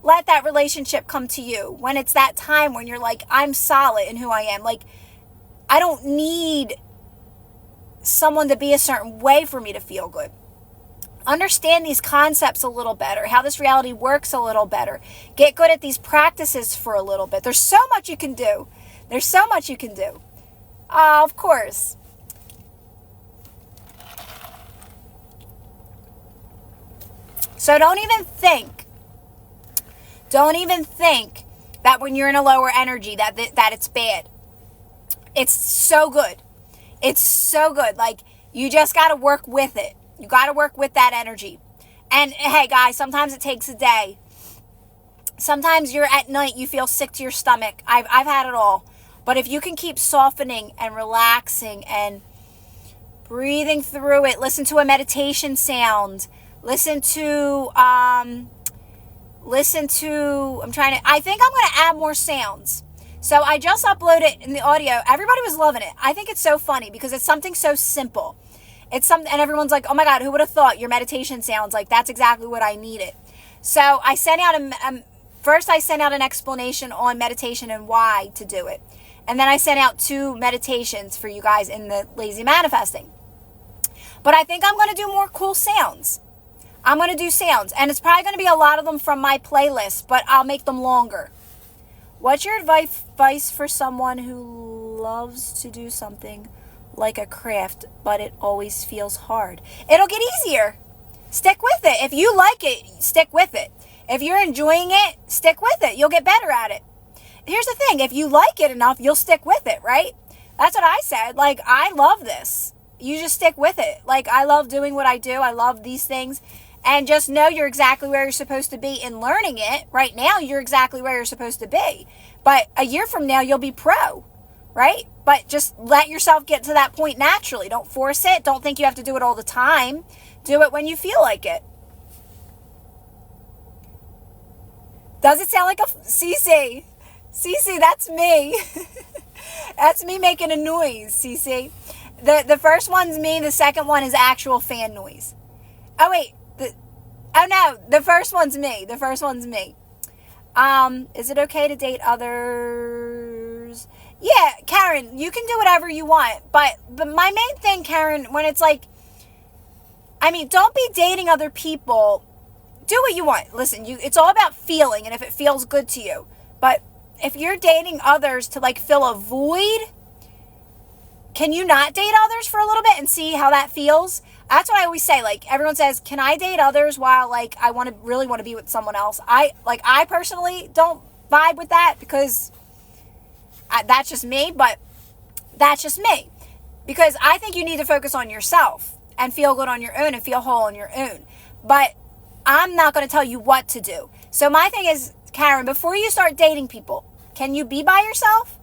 let that relationship come to you when it's that time when you're like, I'm solid in who I am. Like, I don't need someone to be a certain way for me to feel good. Understand these concepts a little better, how this reality works a little better. Get good at these practices for a little bit. There's so much you can do. There's so much you can do. Of course. So don't even think that when you're in a lower energy that it's bad. It's so good. It's so good. Like, you just got to work with it. You got to work with that energy. And hey, guys, sometimes it takes a day. Sometimes you're at night, you feel sick to your stomach. I've had it all. But if you can keep softening and relaxing and breathing through it, listen to a meditation sound. I think I'm going to add more sounds. So I just uploaded in the audio. Everybody was loving it. I think it's so funny because it's something so simple. It's something, and everyone's like, oh my God, who would have thought your meditation sounds like that's exactly what I needed. So I sent out first I sent out an explanation on meditation and why to do it. And then I sent out 2 meditations for you guys in the lazy manifesting. But I think I'm going to do more cool sounds. I'm going to do sounds, and it's probably going to be a lot of them from my playlist, but I'll make them longer. What's your advice for someone who loves to do something like a craft, but it always feels hard? It'll get easier. Stick with it. If you like it, stick with it. If you're enjoying it, stick with it. You'll get better at it. Here's the thing. If you like it enough, you'll stick with it, right? That's what I said. Like, I love this. You just stick with it. Like, I love doing what I do. I love these things. And just know you're exactly where you're supposed to be in learning it. Right now, you're exactly where you're supposed to be. But a year from now, you'll be pro, right? But just let yourself get to that point naturally. Don't force it. Don't think you have to do it all the time. Do it when you feel like it. Does it sound like a Cece? Cece, that's me. That's me making a noise, Cece. The first one's me. The second one is actual fan noise. Oh, wait. Oh, no. The first one's me. Is it okay to date others? Yeah, Karen, you can do whatever you want. But my main thing, Karen, when it's like, don't be dating other people. Do what you want. Listen, it's all about feeling and if it feels good to you. But if you're dating others to like fill a void, can you not date others for a little bit and see how that feels? That's what I always say. Like, everyone says, can I date others while like I really want to be with someone else? I personally don't vibe with that, because that's just me, but that's just me. Because I think you need to focus on yourself and feel good on your own and feel whole on your own. But I'm not going to tell you what to do. So my thing is, Karen, before you start dating people, can you be by yourself?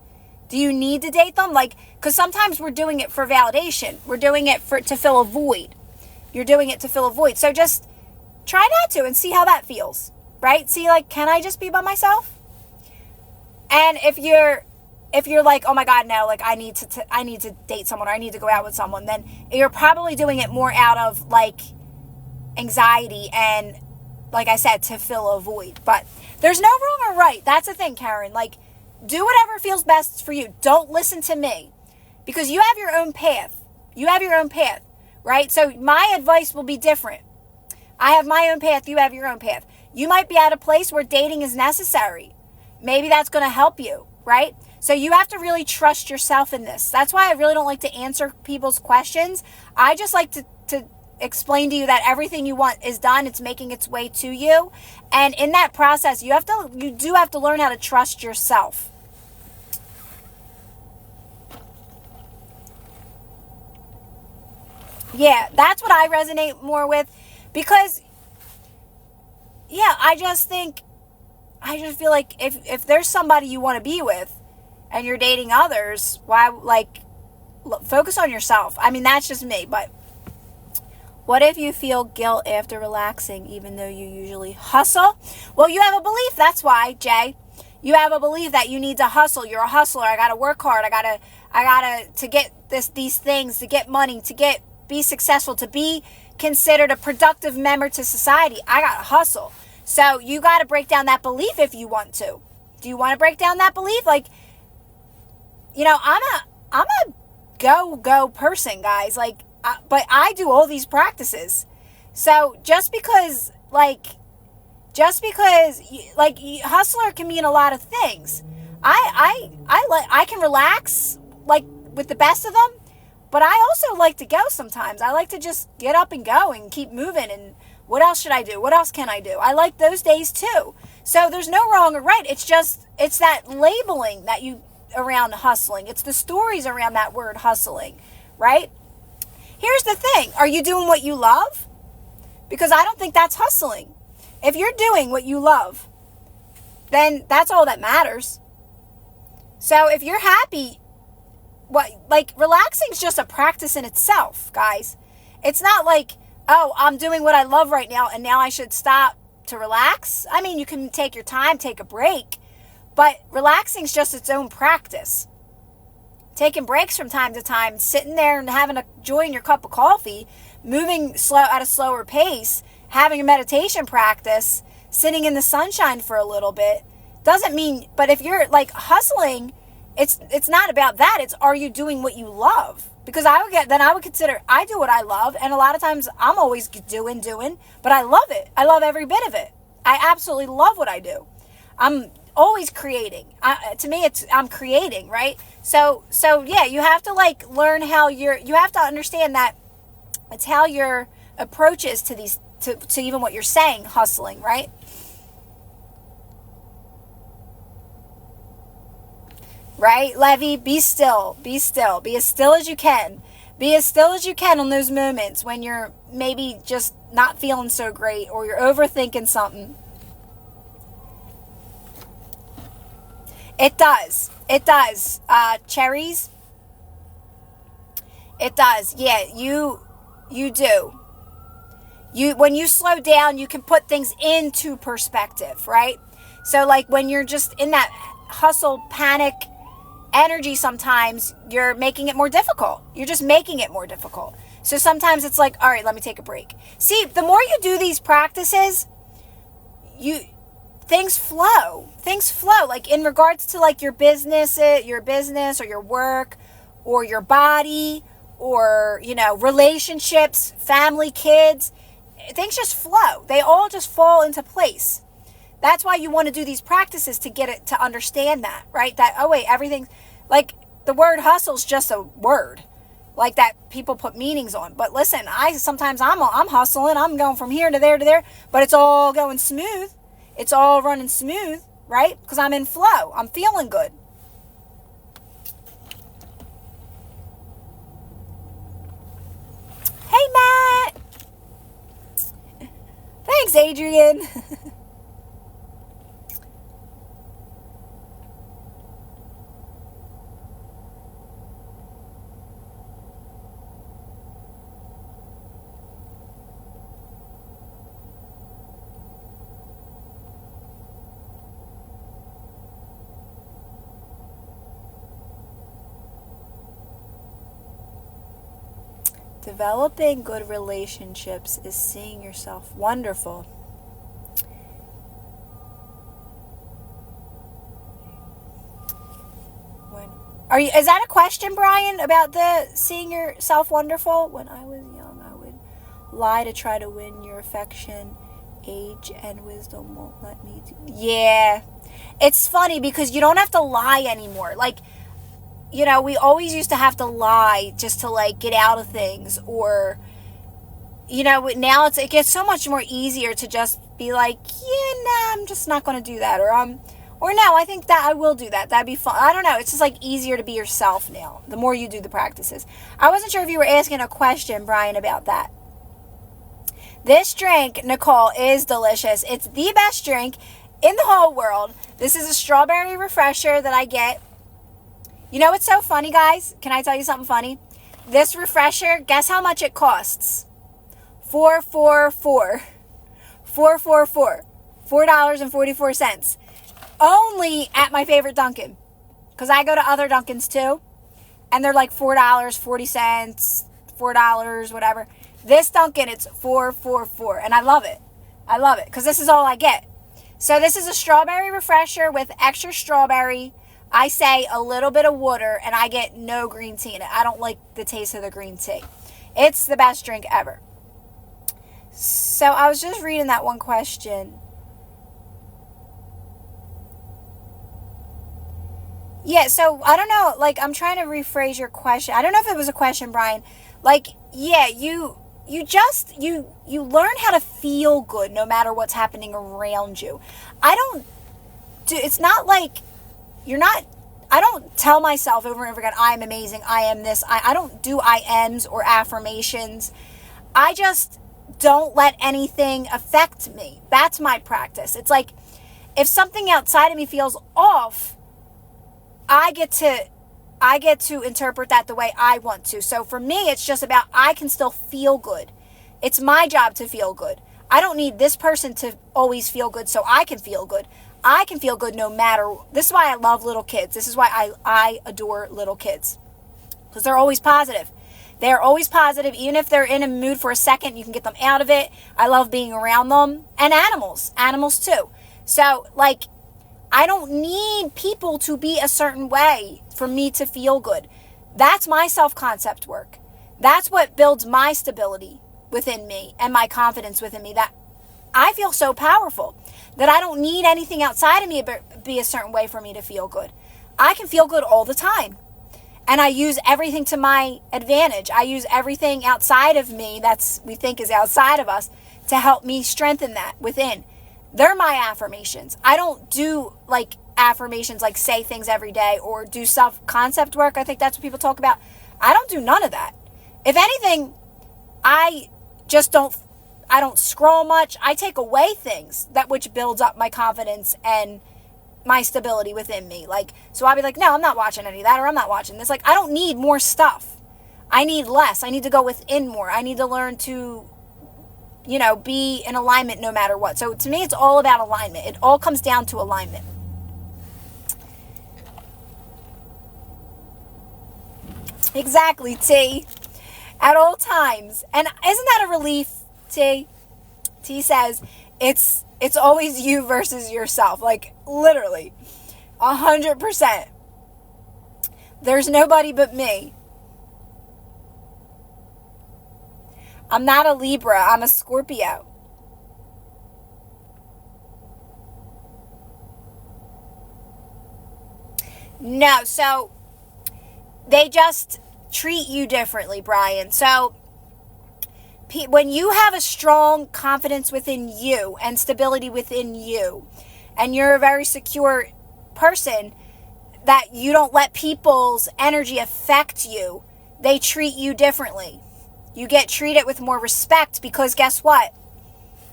Do you need to date them? Like, because sometimes we're doing it for validation. We're doing it to fill a void. You're doing it to fill a void. So just try not to and see how that feels, right? See, like, can I just be by myself? And if you're like, oh my God, no, like I need to date someone, or I need to go out with someone, then you're probably doing it more out of like anxiety and, like I said, to fill a void. But there's no wrong or right. That's the thing, Karen. Like, do whatever feels best for you. Don't listen to me, because you have your own path. You have your own path, right? So my advice will be different. I have my own path. You have your own path. You might be at a place where dating is necessary. Maybe that's going to help you, right? So you have to really trust yourself in this. That's why I really don't like to answer people's questions. I just like to explain to you that everything you want is done. It's making its way to you. And in that process, you do have to learn how to trust yourself. Yeah, that's what I resonate more with, because yeah, I just feel like if there's somebody you want to be with and you're dating others, why, like, focus on yourself. I mean, that's just me. But what if you feel guilt after relaxing, even though you usually hustle? Well, you have a belief. That's why, Jay. You have a belief that you need to hustle. You're a hustler. I got to work hard. I got to get these things, to get money, to be successful, to be considered a productive member to society. I got to hustle. So you got to break down that belief if you want to. Do you want to break down that belief? Like, you know, I'm a go person, guys. Like, but I do all these practices. So just because hustler can mean a lot of things. I can relax like with the best of them, but I also like to go sometimes. I like to just get up and go and keep moving. And what else should I do? What else can I do? I like those days too. So there's no wrong or right. It's that labeling that you around hustling. It's the stories around that word hustling, right? Here's the thing. Are you doing what you love? Because I don't think that's hustling. If you're doing what you love, then that's all that matters. So if you're happy, relaxing is just a practice in itself, guys. It's not like, oh, I'm doing what I love right now and now I should stop to relax. I mean, you can take your time, take a break, but relaxing is just its own practice. Taking breaks from time to time, sitting there and enjoying your cup of coffee, moving at a slower pace, having a meditation practice, sitting in the sunshine for a little bit, doesn't mean, but if you're like hustling, it's not about that. It's, are you doing what you love? Because I would consider I do what I love, and a lot of times I'm always doing, but I love it. I love every bit of it. I absolutely love what I do. I'm always creating. To me, I'm creating, right? So yeah, you have to like learn how you have to understand that it's how your approach is to these, to even what you're saying, hustling, right? Right, Levy? Be still. Be still. Be as still as you can. Be as still as you can on those moments when you're maybe just not feeling so great or you're overthinking something. It does. It does. Cherries? It does. Yeah, you do. When you slow down, you can put things into perspective, right? So like when you're just in that hustle, panic energy, sometimes you're making it more difficult. You're just making it more difficult. So sometimes it's like, all right, let me take a break. See, the more you do these practices, things flow. Things flow. Like in regards to like your business or your work or your body or, relationships, family, kids, things just flow. They all just fall into place. That's why you want to do these practices, to get it, to understand that, right? That, oh wait, everything, like the word hustle is just a word, like that people put meanings on. But listen, sometimes I'm hustling, I'm going from here to there, but it's all going smooth. It's all running smooth, right? Because I'm in flow. I'm feeling good. Hey, Matt. Thanks, Adrian. Developing good relationships is seeing yourself wonderful. Is that a question, Brian, about the seeing yourself wonderful? When I was young, I would lie to try to win your affection. Age and wisdom won't let me do. Yeah. It's funny because you don't have to lie anymore. Like, you know, we always used to have to lie just to, like, get out of things. Or, you know, now it gets so much more easier to just be like, yeah, nah, I'm just not going to do that. Or no, I think that I will do that. That'd be fun. I don't know. It's just like easier to be yourself now, the more you do the practices. I wasn't sure if you were asking a question, Brian, about that. This drink, Nicole, is delicious. It's the best drink in the whole world. This is a strawberry refresher that I get. You know what's so funny, guys? Can I tell you something funny? This refresher, guess how much it costs? $4.44. $4.44. Only at my favorite Dunkin'. Because I go to other Duncans too. And they're like $4.40, $4, whatever. This Dunkin', it's $4.44. And I love it. I love it. Because this is all I get. So this is a strawberry refresher with extra strawberry. I say a little bit of water. And I get no green tea in it. I don't like the taste of the green tea. It's the best drink ever. So I was just reading that one question. Yeah, so I don't know, like, I'm trying to rephrase your question. I don't know if it was a question, Brian. Like, yeah, you learn how to feel good no matter what's happening around you. It's not like, I don't tell myself over and over again, I am amazing, I am this. I don't do I ams or affirmations. I just don't let anything affect me. That's my practice. It's like, if something outside of me feels off, I get to interpret that the way I want to. So for me, it's just about, I can still feel good. It's my job to feel good. I don't need this person to always feel good so I can feel good. I can feel good no matter. This is why I love little kids. This is why I adore little kids. Because they're always positive. They're always positive. Even if they're in a mood for a second, you can get them out of it. I love being around them. And animals. Animals too. So, like, I don't need people to be a certain way for me to feel good. That's my self-concept work. That's what builds my stability within me and my confidence within me, that I feel so powerful that I don't need anything outside of me to be a certain way for me to feel good. I can feel good all the time. And I use everything to my advantage. I use everything outside of me we think is outside of us to help me strengthen that within. They're my affirmations. I don't do like affirmations, like say things every day or do self-concept work. I think that's what people talk about. I don't do none of that. If anything, I don't scroll much. I take away things which builds up my confidence and my stability within me. Like, so I'll be like, no, I'm not watching any of that, or I'm not watching this. Like, I don't need more stuff. I need less. I need to go within more. I need to learn to, be in alignment no matter what. So to me, it's all about alignment. It all comes down to alignment. Exactly, T. At all times. And isn't that a relief, T? T says, it's always you versus yourself. Like, literally. 100%. There's nobody but me. I'm not a Libra. I'm a Scorpio. No, so they just treat you differently, Brian. So when you have a strong confidence within you and stability within you, and you're a very secure person, that you don't let people's energy affect you, they treat you differently. You get treated with more respect because guess what?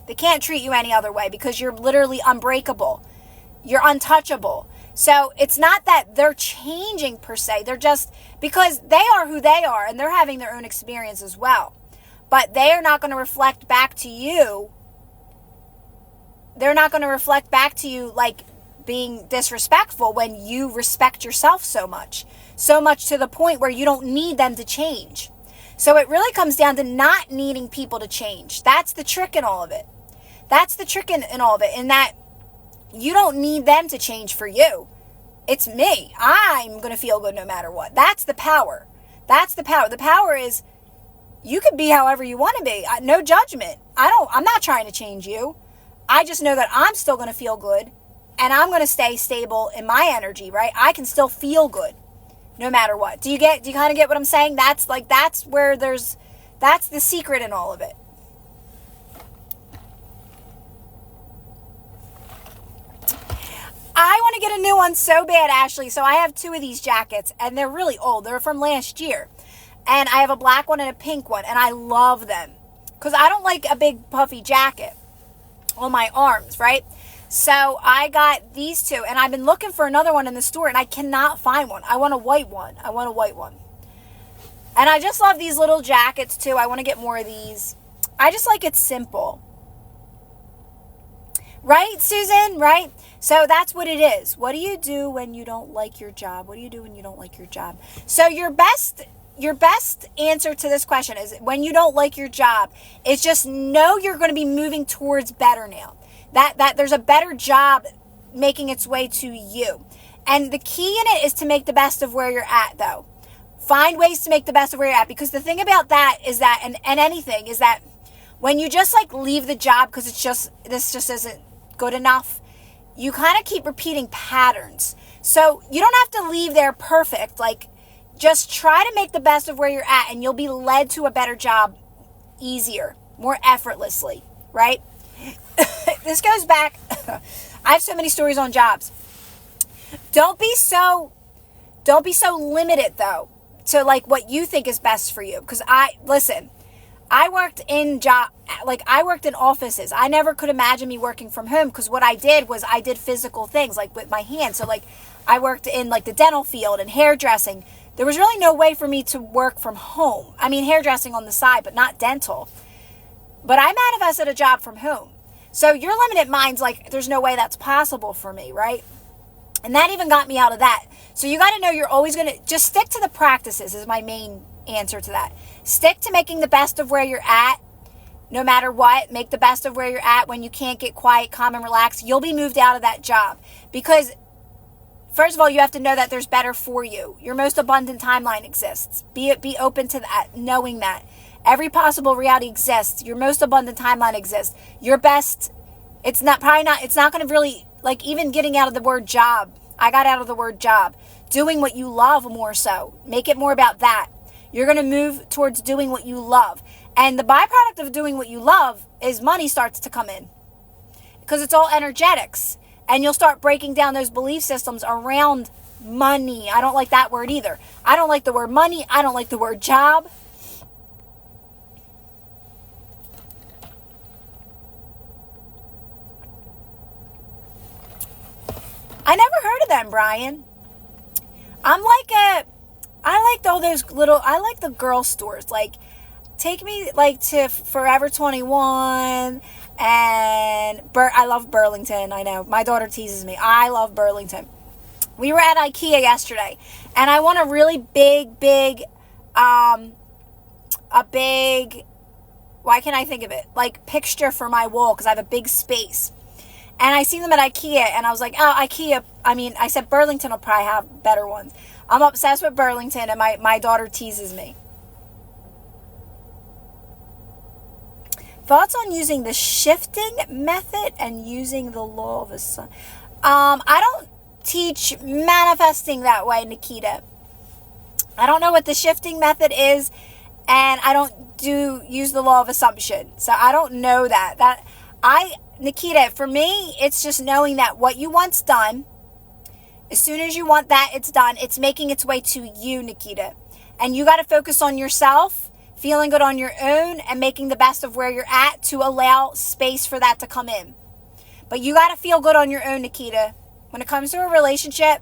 They can't treat you any other way because you're literally unbreakable. You're untouchable. So it's not that they're changing per se. They're just, because they are who they are and they're having their own experience as well. But they are not going to reflect back to you. They're not going to reflect back to you like being disrespectful when you respect yourself so much. So much to the point where you don't need them to change. So it really comes down to not needing people to change. That's the trick in all of it. That's the trick in all of it. In that you don't need them to change for you. It's me. I'm going to feel good no matter what. That's the power. That's the power. The power is you can be however you want to be. No judgment. I'm not trying to change you. I just know that I'm still going to feel good and I'm going to stay stable in my energy, right? I can still feel good no matter what. Do you kind of get what I'm saying? That's the secret in all of it. I want to get a new one so bad, Ashley. So I have 2 of these jackets and they're really old. They're from last year. And I have a black one and a pink one and I love them because I don't like a big puffy jacket on my arms, right? So I got these 2 and I've been looking for another one in the store and I cannot find one. I want a white one. And I just love these little jackets too. I want to get more of these. I just like it simple. Right, Susan? Right? So that's what it is. What do you do when you don't like your job? What do you do when you don't like your job? So your best answer to this question is when you don't like your job is just know you're going to be moving towards better now. That there's a better job making its way to you. And the key in it is to make the best of where you're at though. Find ways to make the best of where you're at because the thing about that is that and anything is that when you just like leave the job because this just isn't good enough, you kind of keep repeating patterns. So you don't have to leave there perfect. Like just try to make the best of where you're at and you'll be led to a better job easier, more effortlessly, right? This goes back. I have so many stories on jobs. Don't be so limited though to like what you think is best for you. Because I worked in offices. I never could imagine me working from home because what I did was I did physical things like with my hands. So like I worked in like the dental field and hairdressing. There was really no way for me to work from home. I mean, hairdressing on the side, but not dental. But I manifested a job from home. So your limited mind's like, there's no way that's possible for me, right? And that even got me out of that. So you got to know you're always going to just stick to the practices is my main answer to that. Stick to making the best of where you're at. No matter what, make the best of where you're at. When you can't get quiet, calm, and relaxed, you'll be moved out of that job. Because first of all, you have to know that there's better for you. Your most abundant timeline exists. Be open to that, knowing that. Every possible reality exists. Your most abundant timeline exists. Your best, it's not going to really, like even getting out of the word job. I got out of the word job. Doing what you love more so. Make it more about that. You're going to move towards doing what you love. And the byproduct of doing what you love is money starts to come in. Because it's all energetics. And you'll start breaking down those belief systems around money. I don't like that word either. I don't like the word money. I don't like the word job. I never heard of them, Brian. I like all those little, I like the girl stores. Like, take me like to Forever 21 and I love Burlington. I know my daughter teases me. I love Burlington. We were at IKEA yesterday and I want a really big, why can't I think of it? Like picture for my wall because I have a big space. And I seen them at IKEA and I was like, oh, IKEA. I said Burlington will probably have better ones. I'm obsessed with Burlington and my daughter teases me. Thoughts on using the shifting method and using the law of a sun? I don't teach manifesting that way, Nikita. I don't know what the shifting method is, and I don't use the law of assumption. So I don't know that. Nikita, for me, it's just knowing that what you want's done. As soon as you want that, it's done. It's making its way to you, Nikita. And you got to focus on yourself, feeling good on your own, and making the best of where you're at to allow space for that to come in. But you got to feel good on your own, Nikita. When it comes to a relationship,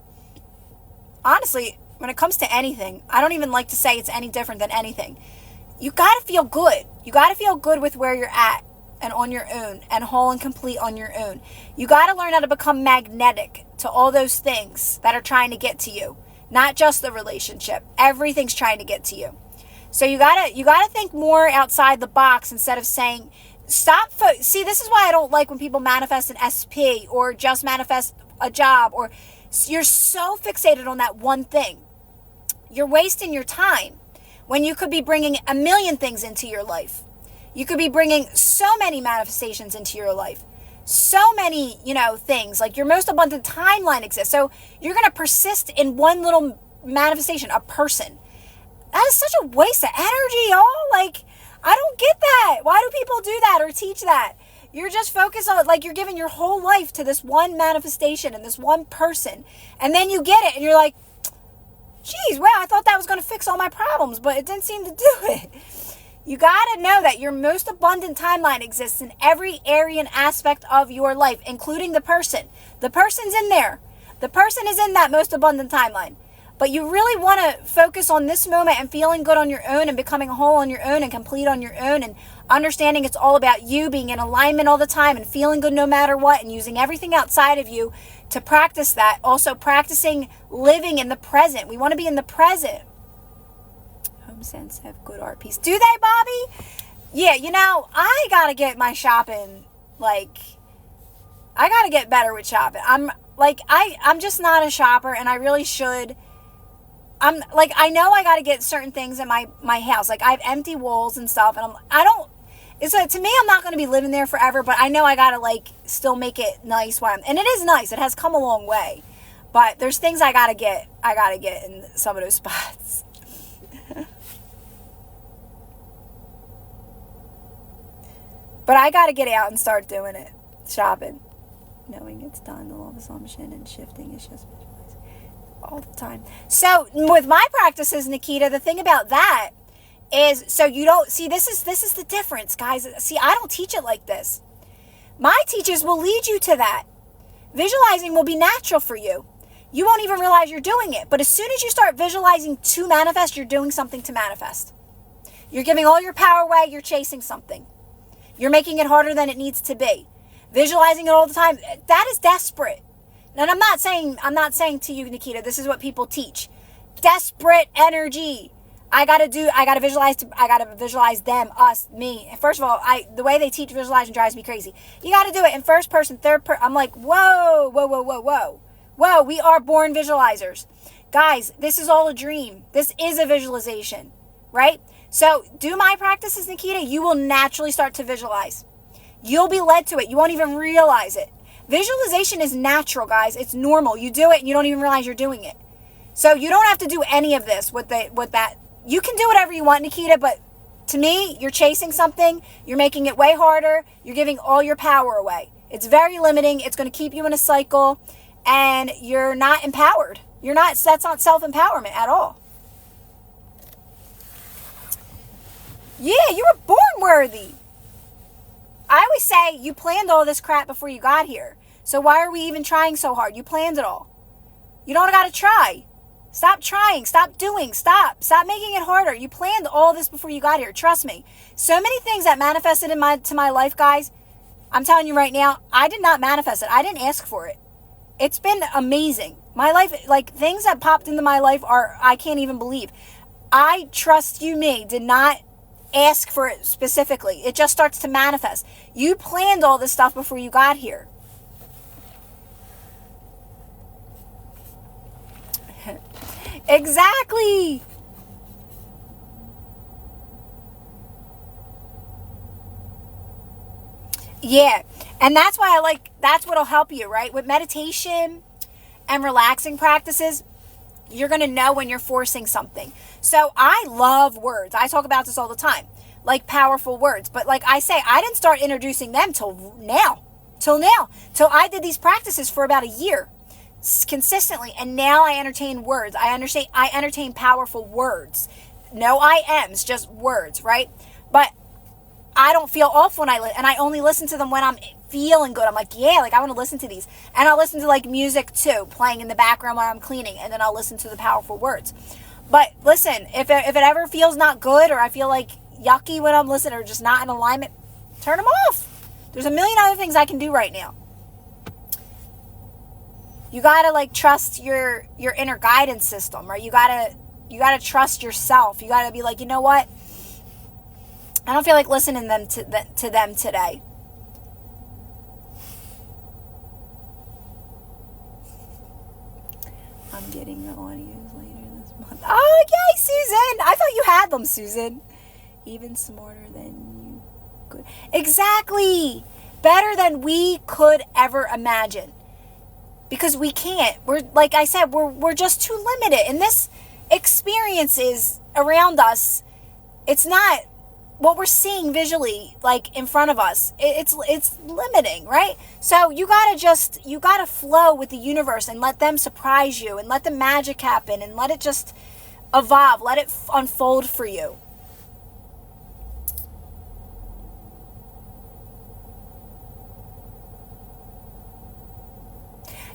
honestly, when it comes to anything, I don't even like to say it's any different than anything. You got to feel good. You got to feel good with where you're at and on your own and whole and complete on your own. You got to learn how to become magnetic to all those things that are trying to get to you. Not just the relationship. Everything's trying to get to you. So you gotta think more outside the box instead of saying, see, this is why I don't like when people manifest an SP or just manifest a job, or you're so fixated on that one thing. You're wasting your time when you could be bringing a million things into your life. You could be bringing so many manifestations into your life. So many, things. Like your most abundant timeline exists. So you're going to persist in one little manifestation, a person. That is such a waste of energy, y'all. Like, I don't get that. Why do people do that or teach that? You're just focused on, like, you're giving your whole life to this one manifestation and this one person. And then you get it and you're like, geez, wow, I thought that was going to fix all my problems, but it didn't seem to do it. You got to know that your most abundant timeline exists in every area and aspect of your life, including the person. The person's in there. The person is in that most abundant timeline. But you really want to focus on this moment and feeling good on your own and becoming whole on your own and complete on your own and understanding it's all about you being in alignment all the time and feeling good no matter what and using everything outside of you to practice that. Also practicing living in the present. We want to be in the present. Home Sense have good art piece. Do they, Bobby? Yeah, I got to get my shopping, I got to get better with shopping. I'm just not a shopper, and I really should. I know I got to get certain things in my house. Like, I have empty walls and stuff, and to me, I'm not going to be living there forever, but I know I got to, still make it nice and it is nice. It has come a long way, but there's things I got to get in some of those spots. But I got to get out and start doing it. Shopping. Knowing it's done, the law of assumption and shifting is just all the time. So with my practices, Nikita, the thing about that is, so you don't see, this is the difference, guys. See, I don't teach it like this. My teachers will lead you to that. Visualizing will be natural for you. You won't even realize you're doing it. But as soon as you start visualizing to manifest, you're doing something to manifest. You're giving all your power away. You're chasing something. You're making it harder than it needs to be. Visualizing it all the time, that is desperate. And I'm not saying to you, Nikita, this is what people teach. Desperate energy. I gotta visualize them, us, me. First of all, the way they teach visualizing drives me crazy. You gotta do it in first person, third person. I'm like, whoa. Whoa, we are born visualizers. Guys, this is all a dream. This is a visualization, right? So do my practices, Nikita, you will naturally start to visualize. You'll be led to it. You won't even realize it. Visualization is natural, guys. It's normal. You do it and you don't even realize you're doing it. So you don't have to do any of this with that. You can do whatever you want, Nikita, but to me, you're chasing something. You're making it way harder. You're giving all your power away. It's very limiting. It's going to keep you in a cycle, and you're not empowered. That's not self-empowerment at all. Yeah, you were born worthy. I always say you planned all this crap before you got here. So why are we even trying so hard? You planned it all. You don't got to try. Stop trying. Stop doing. Stop making it harder. You planned all this before you got here. Trust me. So many things that manifested to my life, guys. I'm telling you right now, I did not manifest it. I didn't ask for it. It's been amazing. My life, things that popped into my life I can't even believe. I trust you, me, did not ask for it specifically. It just starts to manifest. You planned all this stuff before you got here. Exactly. Yeah. And that's why that's what'll help you, right? With meditation and relaxing practices, you're going to know when you're forcing something. So I love words. I talk about this all the time, like powerful words. But like I say, I didn't start introducing them till now. Till I did these practices for about a year consistently. And now I entertain words. I entertain powerful words. No IMs, just words, right? But I don't feel off when and I only listen to them when I'm feeling good. I'm like, yeah, like I want to listen to these. And I'll listen to like music too, playing in the background while I'm cleaning, and then I'll listen to the powerful words. But listen, if it ever feels not good, or I feel like yucky when I'm listening, or just not in alignment, turn them off. There's a million other things I can do right now. You gotta like trust your inner guidance system, right? You gotta trust yourself. You gotta be like, you know what? I don't feel like listening to them today. I'm getting the audios later this month. Oh, yay, Susan! I thought you had them, Susan. Even smarter than you could. Exactly! Better than we could ever imagine. Because we can't. We're, like I said, we're just too limited. And this experience is around us. It's not what we're seeing visually, like in front of us. It's limiting, right? So you gotta flow with the universe and let them surprise you, and let the magic happen, and let it just evolve, let it unfold for you.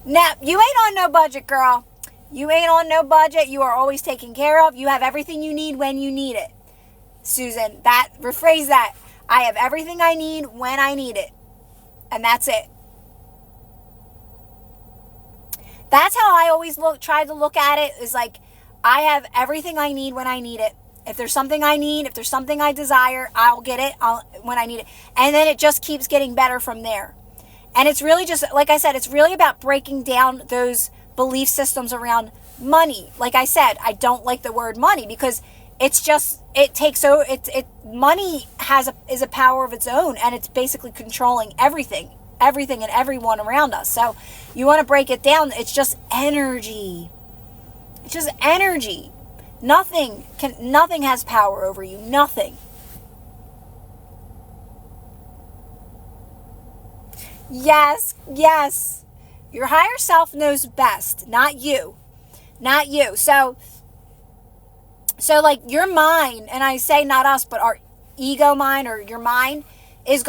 Now, you ain't on no budget, girl. You ain't on no budget. You are always taken care of. You have everything you need when you need it. Susan, rephrase that. I have everything I need when I need it. And that's it. That's how I always try to look at it, is like, I have everything I need when I need it. If there's something I need, if there's something I desire, I'll get it when I need it. And then it just keeps getting better from there. And it's really just, like I said, it's really about breaking down those belief systems around money. Like I said, I don't like the word money, because it's just, money is a power of its own, and it's basically controlling everything and everyone around us. So you want to break it down. It's just energy. It's just energy. Nothing has power over you. Nothing. Yes. Your higher self knows best, not you. So like your mind, and I say not us, but our ego mind, or your mind, is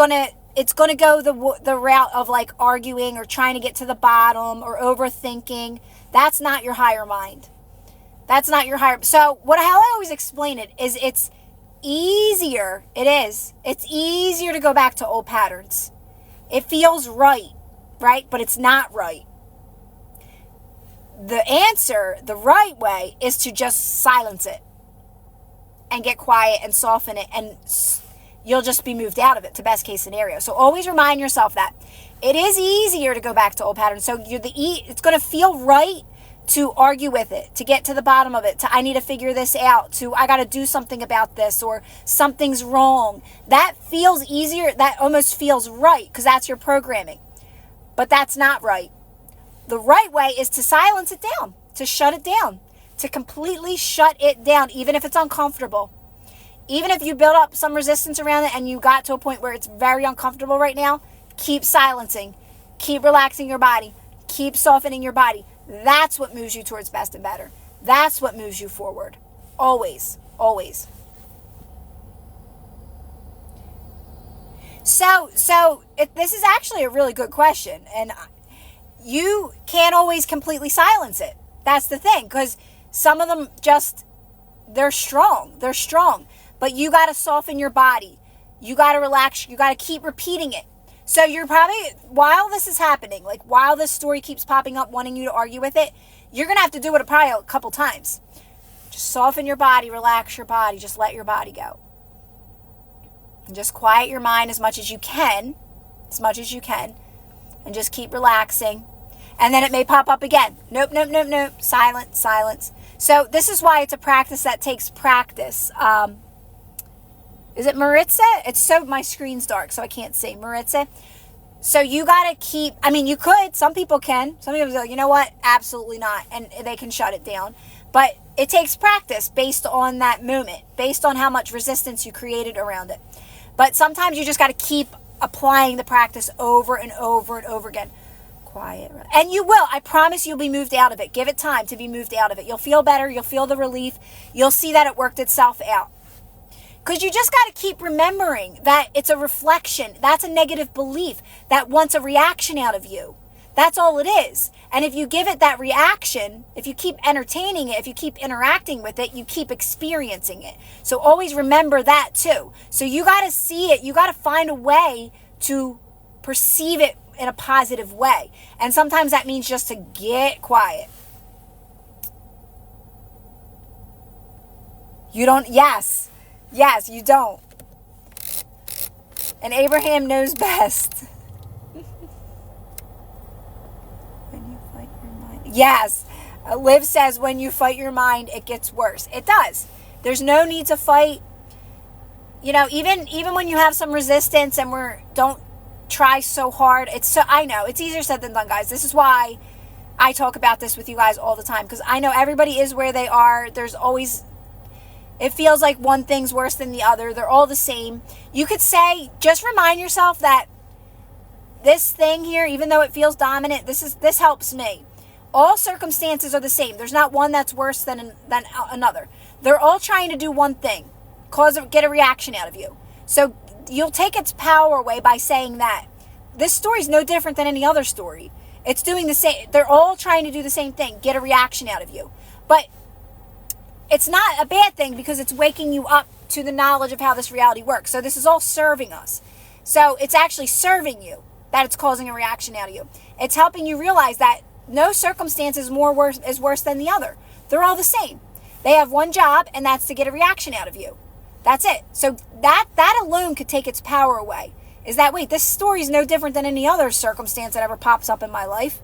it's gonna go the route of like arguing or trying to get to the bottom or overthinking. That's not your higher mind. That's not your higher. So how I always explain it is, it's easier. It's easier to go back to old patterns. It feels right? But it's not right. The answer, the right way, is to just silence it and get quiet and soften it, and you'll just be moved out of it to best case scenario. So always remind yourself that it is easier to go back to old patterns. So it's going to feel right to argue with it, to get to the bottom of it, I need to figure this out, I got to do something about this, or something's wrong. That feels easier. That almost feels right, because that's your programming. But that's not right. The right way is to silence it down, to shut it down, to completely shut it down, even if it's uncomfortable. Even if you build up some resistance around it and you got to a point where it's very uncomfortable right now, keep silencing, keep relaxing your body, keep softening your body. That's what moves you towards best and better. That's what moves you forward. Always. So this is actually a really good question, and you can't always completely silence it. That's the thing, because some of them they're strong, but you got to soften your body. You got to relax. You got to keep repeating it. So you're probably, while this is happening, like while this story keeps popping up wanting you to argue with it, you're going to have to do it probably a couple times. Just soften your body, relax your body, just let your body go. And just quiet your mind as much as you can, and just keep relaxing. And then it may pop up again. Nope. Silence. So this is why it's a practice that takes practice. Is it Maritza? My screen's dark, so I can't see. Maritza? So you got to keep, I mean, you could, some people can. Some people go, you know what? Absolutely not. And they can shut it down. But it takes practice based on that moment, based on how much resistance you created around it. But sometimes you just got to keep applying the practice over and over and over again. Quiet. And you will. I promise you'll be moved out of it. Give it time to be moved out of it. You'll feel better. You'll feel the relief. You'll see that it worked itself out. Because you just got to keep remembering that it's a reflection. That's a negative belief that wants a reaction out of you. That's all it is. And if you give it that reaction, if you keep entertaining it, if you keep interacting with it, you keep experiencing it. So always remember that too. So you got to see it. You got to find a way to perceive it in a positive way. And sometimes that means just to get quiet. You don't, yes, you don't. And Abraham knows best. When you fight your mind. Yes. Liv says when you fight your mind, it gets worse. It does. There's no need to fight. You know, even when you have some resistance and don't try so hard. I know it's easier said than done, guys. This is why I talk about this with you guys all the time, because I know everybody is where they are. There's always, it feels like one thing's worse than the other. They're all the same. You could say, just remind yourself that this thing here, even though it feels dominant, this helps me. All circumstances are the same. There's not one that's worse than another. They're all trying to do one thing, get a reaction out of you. So you'll take its power away by saying that. This story is no different than any other story. It's doing the same. They're all trying to do the same thing, get a reaction out of you. But it's not a bad thing because it's waking you up to the knowledge of how this reality works. So this is all serving us. So it's actually serving you that it's causing a reaction out of you. It's helping you realize that no circumstance is worse than the other. They're all the same. They have one job, and that's to get a reaction out of you. That's it. So that alone could take its power away. Is that, wait, this story is no different than any other circumstance that ever pops up in my life.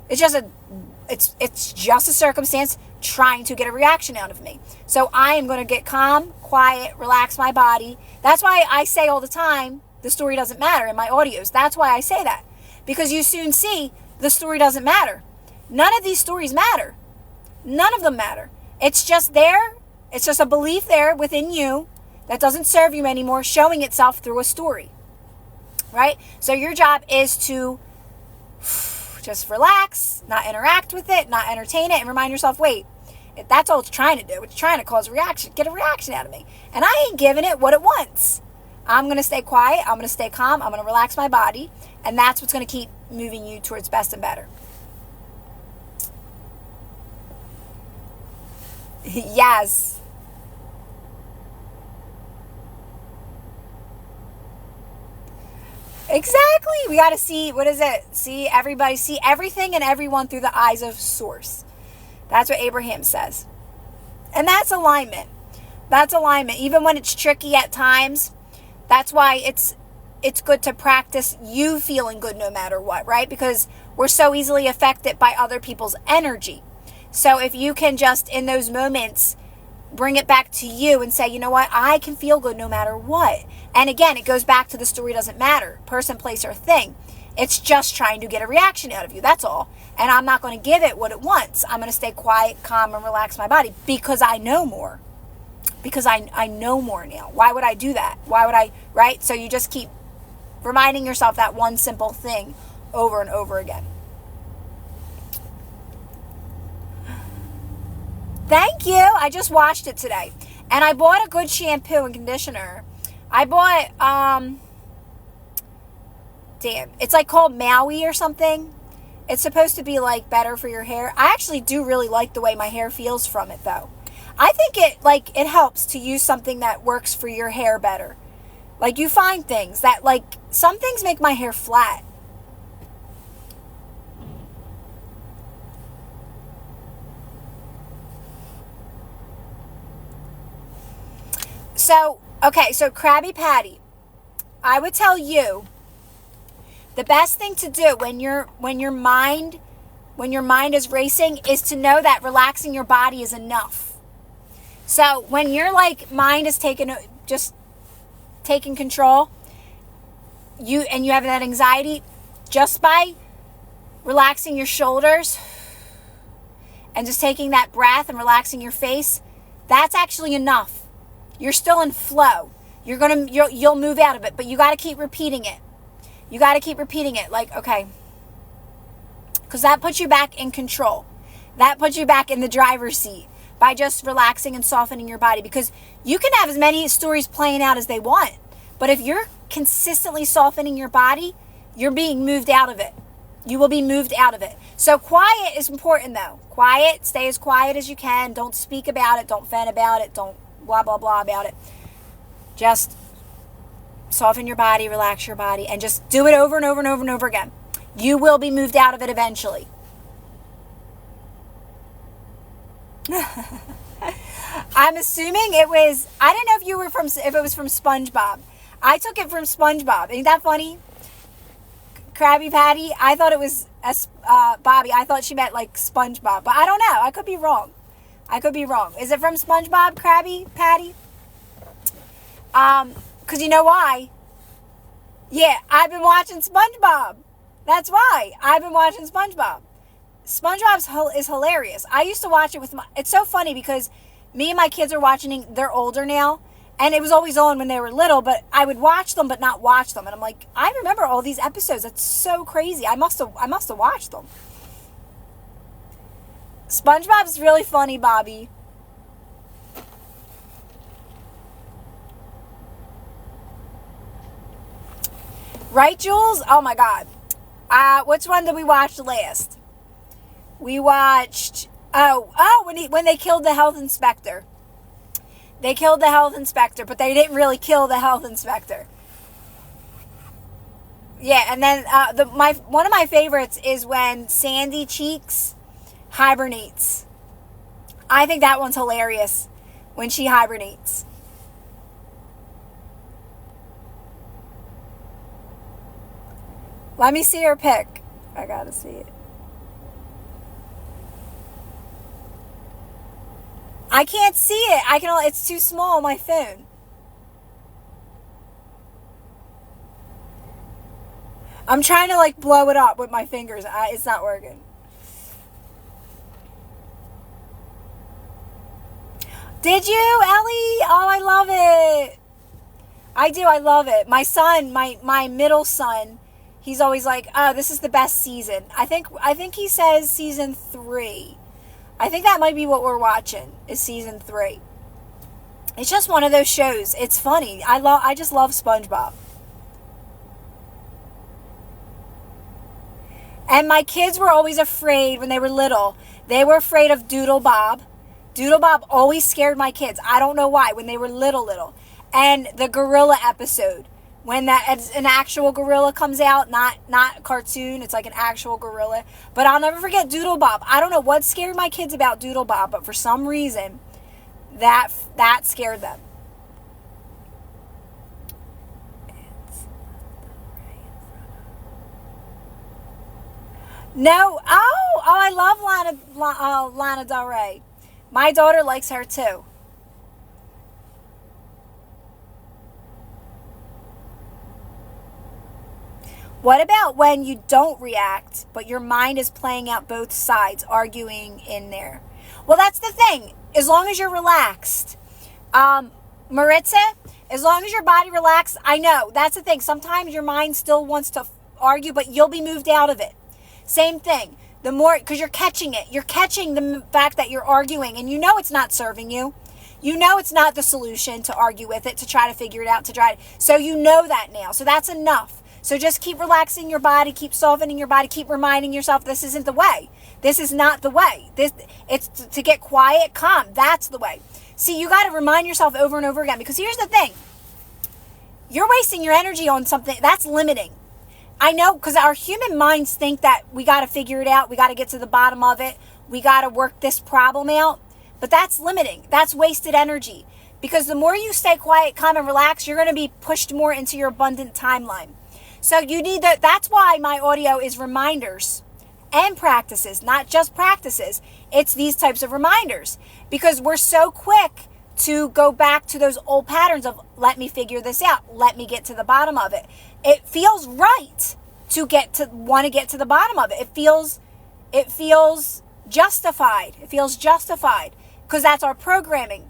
It's just a circumstance trying to get a reaction out of me. So I am going to get calm, quiet, relax my body. That's why I say all the time, the story doesn't matter in my audios. That's why I say that. Because you soon see the story doesn't matter. None of these stories matter. None of them matter. It's just there. It's just a belief there within you that doesn't serve you anymore, showing itself through a story, right? So your job is to just relax, not interact with it, not entertain it, and remind yourself, wait, that's all it's trying to do. It's trying to cause a reaction, get a reaction out of me. And I ain't giving it what it wants. I'm going to stay quiet. I'm going to stay calm. I'm going to relax my body. And that's what's going to keep moving you towards best and better. Yes. Exactly. We got to see, what is it? See everything and everyone through the eyes of source. That's what Abraham says. And that's alignment. That's alignment. Even when it's tricky at times, that's why it's good to practice you feeling good no matter what, right? Because we're so easily affected by other people's energy. So if you can just, in those moments, bring it back to you and say, you know what, I can feel good no matter what. And again, it goes back to the story doesn't matter. Person, place, or thing. It's just trying to get a reaction out of you. That's all. And I'm not going to give it what it wants. I'm going to stay quiet, calm, and relax my body because I know more. Because I know more now. Why would I do that? Why would I, right? So you just keep reminding yourself that one simple thing over and over again. Thank you. I just washed it today. And I bought a good shampoo and conditioner. I bought, it's like called Maui or something. It's supposed to be like better for your hair. I actually do really like the way my hair feels from it though. I think it helps to use something that works for your hair better. Like you find things that some things make my hair flat. So Krabby Patty, I would tell you the best thing to do when your mind is racing is to know that relaxing your body is enough. So when your mind is taking control, you have that anxiety, just by relaxing your shoulders and just taking that breath and relaxing your face, that's actually enough. You're still in flow. You'll move out of it, but you got to keep repeating it. You got to keep repeating it. Like, okay, because that puts you back in control. That puts you back in the driver's seat by just relaxing and softening your body, because you can have as many stories playing out as they want, but if you're consistently softening your body, you're being moved out of it. You will be moved out of it. So quiet is important though. Quiet, stay as quiet as you can. Don't speak about it. Don't vent about it. Don't blah, blah, blah about it. Just soften your body, relax your body, and just do it over and over and over and over again. You will be moved out of it eventually. I'm assuming it was, I didn't know if it was from SpongeBob. I took it from SpongeBob. Ain't that funny? Krabby Patty. I thought it was Bobby. I thought she meant like SpongeBob, but I don't know. I could be wrong. Is it from SpongeBob, Krabby Patty? Because you know why? Yeah, I've been watching SpongeBob. That's why. I've been watching SpongeBob. SpongeBob is hilarious. I used to watch it with it's so funny because me and my kids are watching, they're older now, and it was always on when they were little, but I would watch them but not watch them. And I'm like, I remember all these episodes. That's so crazy. I must have watched them. SpongeBob's really funny, Bobby. Right, Jules? Oh my God. Which one did we watch last? We watched, when they killed the health inspector. They killed the health inspector, but they didn't really kill the health inspector. Yeah, and then one of my favorites is when Sandy Cheeks hibernates. I think that one's hilarious when she hibernates. Let me see her pic. I gotta see it. I can't see it. It's too small on my phone. I'm trying to like blow it up with my fingers. It's not working. Did you, Ellie? Oh, I love it. I do. I love it. My son, my middle son, he's always like, oh, this is the best season. I think he says season 3. I think that might be what we're watching, is season 3. It's just one of those shows. It's funny. I just love SpongeBob. And my kids were always afraid when they were little. They were afraid of Doodle Bob. Doodle Bob always scared my kids. I don't know why, when they were little. And the gorilla episode, when an actual gorilla comes out, not a cartoon, it's like an actual gorilla. But I'll never forget Doodle Bob. I don't know what scared my kids about Doodle Bob, but for some reason, that scared them. No, I love Lana Del Rey. My daughter likes her too. What about when you don't react, but your mind is playing out both sides, arguing in there? Well, that's the thing. As long as you're relaxed. Maritza, as long as your body relaxed, I know, that's the thing. Sometimes your mind still wants to argue, but you'll be moved out of it. Same thing. The more, because you're catching it. You're catching the fact that you're arguing, and you know it's not serving you. You know it's not the solution to argue with it, to try to figure it out, so you know that now. So that's enough. So just keep relaxing your body, keep softening your body, keep reminding yourself this isn't the way. This is not the way. It's to get quiet, calm. That's the way. See, you got to remind yourself over and over again, because here's the thing. You're wasting your energy on something that's limiting. I know, because our human minds think that we got to figure it out. We got to get to the bottom of it. We got to work this problem out. But that's limiting. That's wasted energy. Because the more you stay quiet, calm, and relaxed, you're going to be pushed more into your abundant timeline. So you need that. That's why my audio is reminders and practices, not just practices. It's these types of reminders, because we're so quick to go back to those old patterns of, let me figure this out. Let me get to the bottom of it. It feels right to want to get to the bottom of it. It feels justified. It feels justified because that's our programming.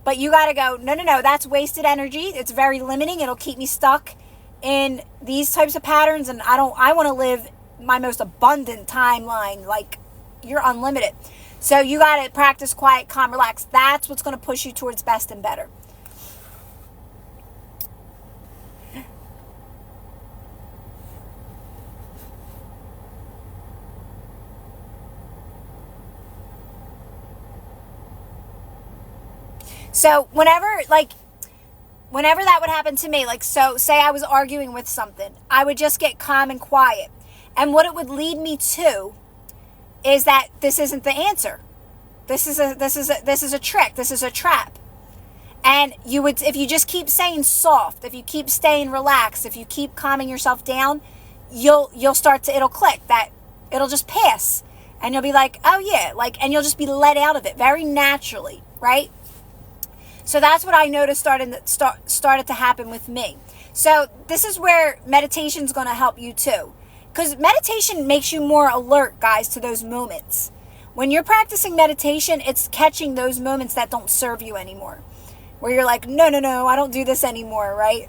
But you got to go, no, that's wasted energy. It's very limiting. It'll keep me stuck in these types of patterns. And I want to live my most abundant timeline. Like, you're unlimited. So you got to practice quiet, calm, relax. That's what's going to push you towards best and better. So whenever that would happen to me, like, so say I was arguing with something, I would just get calm and quiet. And what it would lead me to is that this isn't the answer. This is a trick. This is a trap. And if you just keep saying soft, if you keep staying relaxed, if you keep calming yourself down, you'll start to, it'll click, that it'll just pass. And you'll be like, oh yeah, and you'll just be let out of it very naturally, right? So that's what I noticed started to happen with me. So this is where meditation's going to help you too. Because meditation makes you more alert, guys, to those moments. When you're practicing meditation, it's catching those moments that don't serve you anymore. Where you're like, no, I don't do this anymore, right?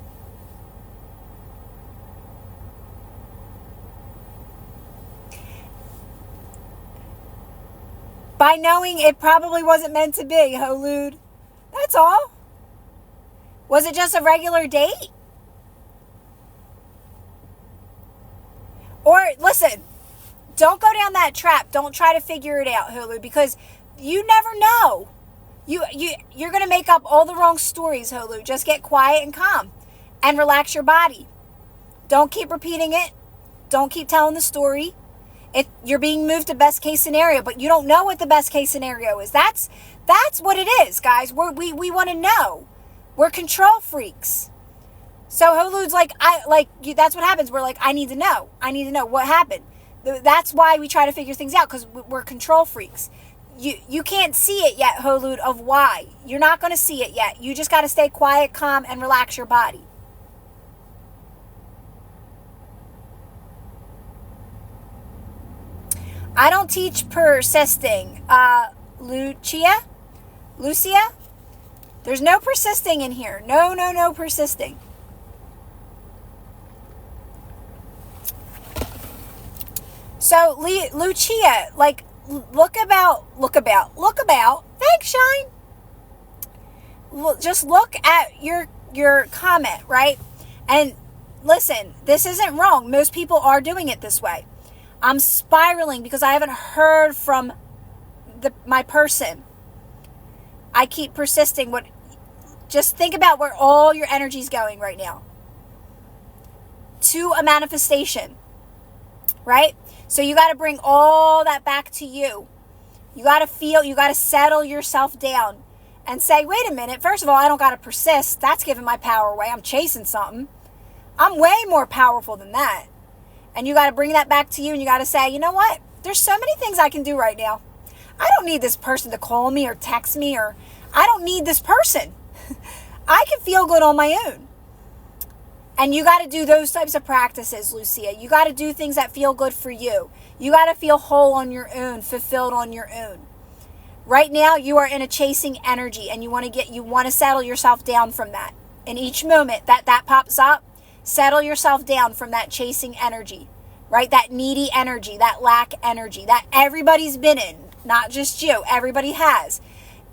By knowing it probably wasn't meant to be, Holude. That's all. Was it just a regular date? Or listen, don't go down that trap. Don't try to figure it out, Hulu, because you never know. You're going to make up all the wrong stories, Hulu. Just get quiet and calm and relax your body. Don't keep repeating it. Don't keep telling the story. You're being moved to best case scenario, but you don't know what the best case scenario is. That's what it is, guys. We want to know. We're control freaks. So Holude's that's what happens. We're like, I need to know. I need to know what happened. That's why we try to figure things out, because we're control freaks. You can't see it yet, Holude, of why. You're not going to see it yet. You just got to stay quiet, calm, and relax your body. I don't teach persisting. Lucia? There's no persisting in here. No persisting. So, Lucia, look about. Thanks, Shine. Just look at your comment, right? And listen, this isn't wrong. Most people are doing it this way. I'm spiraling because I haven't heard from my person. I keep persisting. Just think about where all your energy's going right now. To a manifestation, right? So you got to bring all that back to you. You got to settle yourself down and say, wait a minute. First of all, I don't got to persist. That's giving my power away. I'm chasing something. I'm way more powerful than that. And you got to bring that back to you, and you got to say, you know what? There's so many things I can do right now. I don't need this person to call me or text me, or I don't need this person. I can feel good on my own. And you got to do those types of practices, Lucia. You got to do things that feel good for you. You got to feel whole on your own, fulfilled on your own. Right now, you are in a chasing energy, and you want to settle yourself down from that. In each moment that pops up, settle yourself down from that chasing energy, right? That needy energy, that lack energy that everybody's been in, not just you. Everybody has.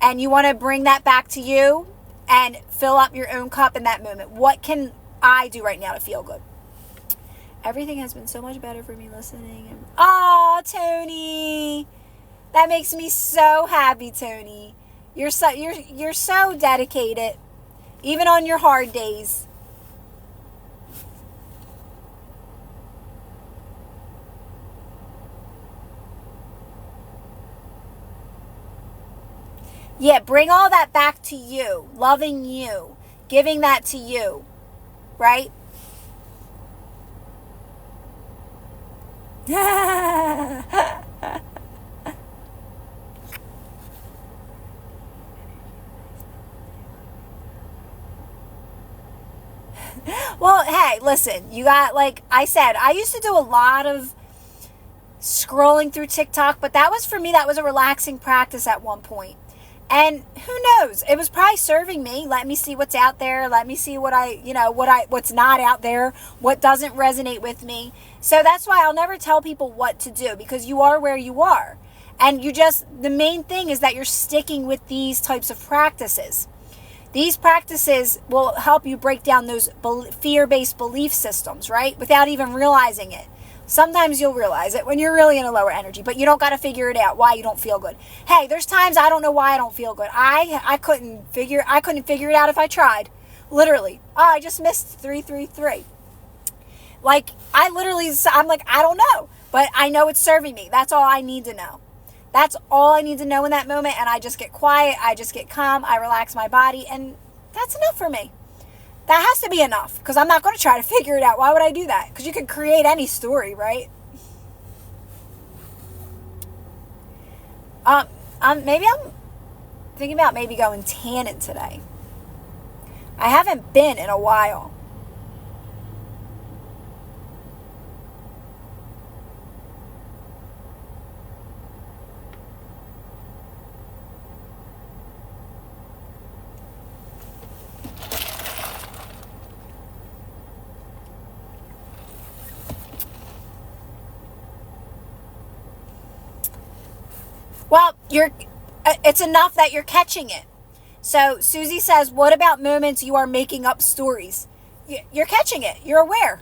And you want to bring that back to you and fill up your own cup in that moment. What can I do right now to feel good? Everything has been so much better for me listening. Oh, Tony. That makes me so happy, Tony. You're so dedicated, even on your hard days. Yeah, bring all that back to you. Loving you. Giving that to you. Right? Well, hey, listen, you got, like I said, I used to do a lot of scrolling through TikTok, but that was, for me, that was a relaxing practice at one point. And who knows? It was probably serving me. Let me see what's out there. Let me see what's not out there, what doesn't resonate with me. So that's why I'll never tell people what to do, because you are where you are. And the main thing is that you're sticking with these types of practices. These practices will help you break down those fear-based belief systems, right? Without even realizing it. Sometimes you'll realize it when you're really in a lower energy, but you don't got to figure it out why you don't feel good. Hey, there's times I don't know why I don't feel good. I couldn't figure it out if I tried. Literally. Oh, I just missed 333. Like, I'm like, I don't know, but I know it's serving me. That's all I need to know. That's all I need to know in that moment, and I just get quiet, I just get calm, I relax my body, and that's enough for me. That has to be enough, because I'm not going to try to figure it out. Why would I do that? Because you can create any story, right? Maybe I'm thinking about maybe going tanning today. I haven't been in a while. Well, it's enough that you're catching it. So Susie says, what about moments you are making up stories? You're catching it. You're aware.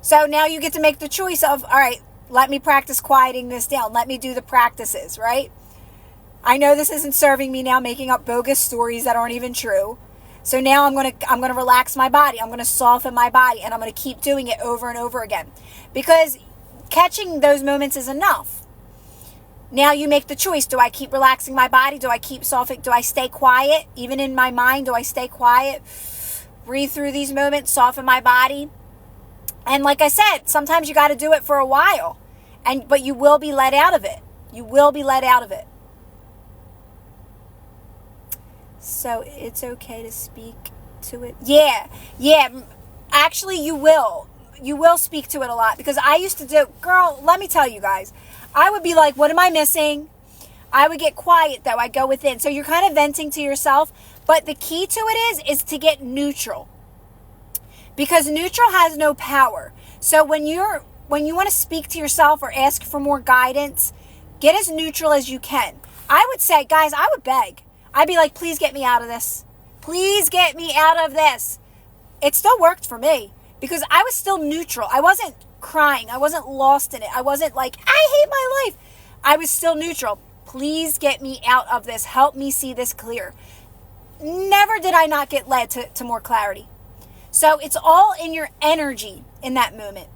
So now you get to make the choice of, all right, let me practice quieting this down. Let me do the practices, right? I know this isn't serving me now, making up bogus stories that aren't even true. So now I'm going to relax my body. I'm going to soften my body, and I'm going to keep doing it over and over again. Because catching those moments is enough. Now you make the choice. Do I keep relaxing my body? Do I keep softening? Do I stay quiet? Even in my mind, do I stay quiet? Breathe through these moments, soften my body. And like I said, sometimes you got to do it for a while. But you will be let out of it. You will be let out of it. So it's okay to speak to it. Yeah. Actually, you will. You will speak to it a lot. Because I used to do, girl, let me tell you guys. I would be like, what am I missing? I would get quiet though. I'd go within. So you're kind of venting to yourself. But the key to it is to get neutral. Because neutral has no power. So when you want to speak to yourself or ask for more guidance, get as neutral as you can. I would say, guys, I would beg. I'd be like, please get me out of this. Please get me out of this. It still worked for me because I was still neutral. I wasn't crying. I wasn't lost in it. I wasn't like, I hate my life. I was still neutral. Please get me out of this. Help me see this clear. Never did I not get led to more clarity. So it's all in your energy in that moment,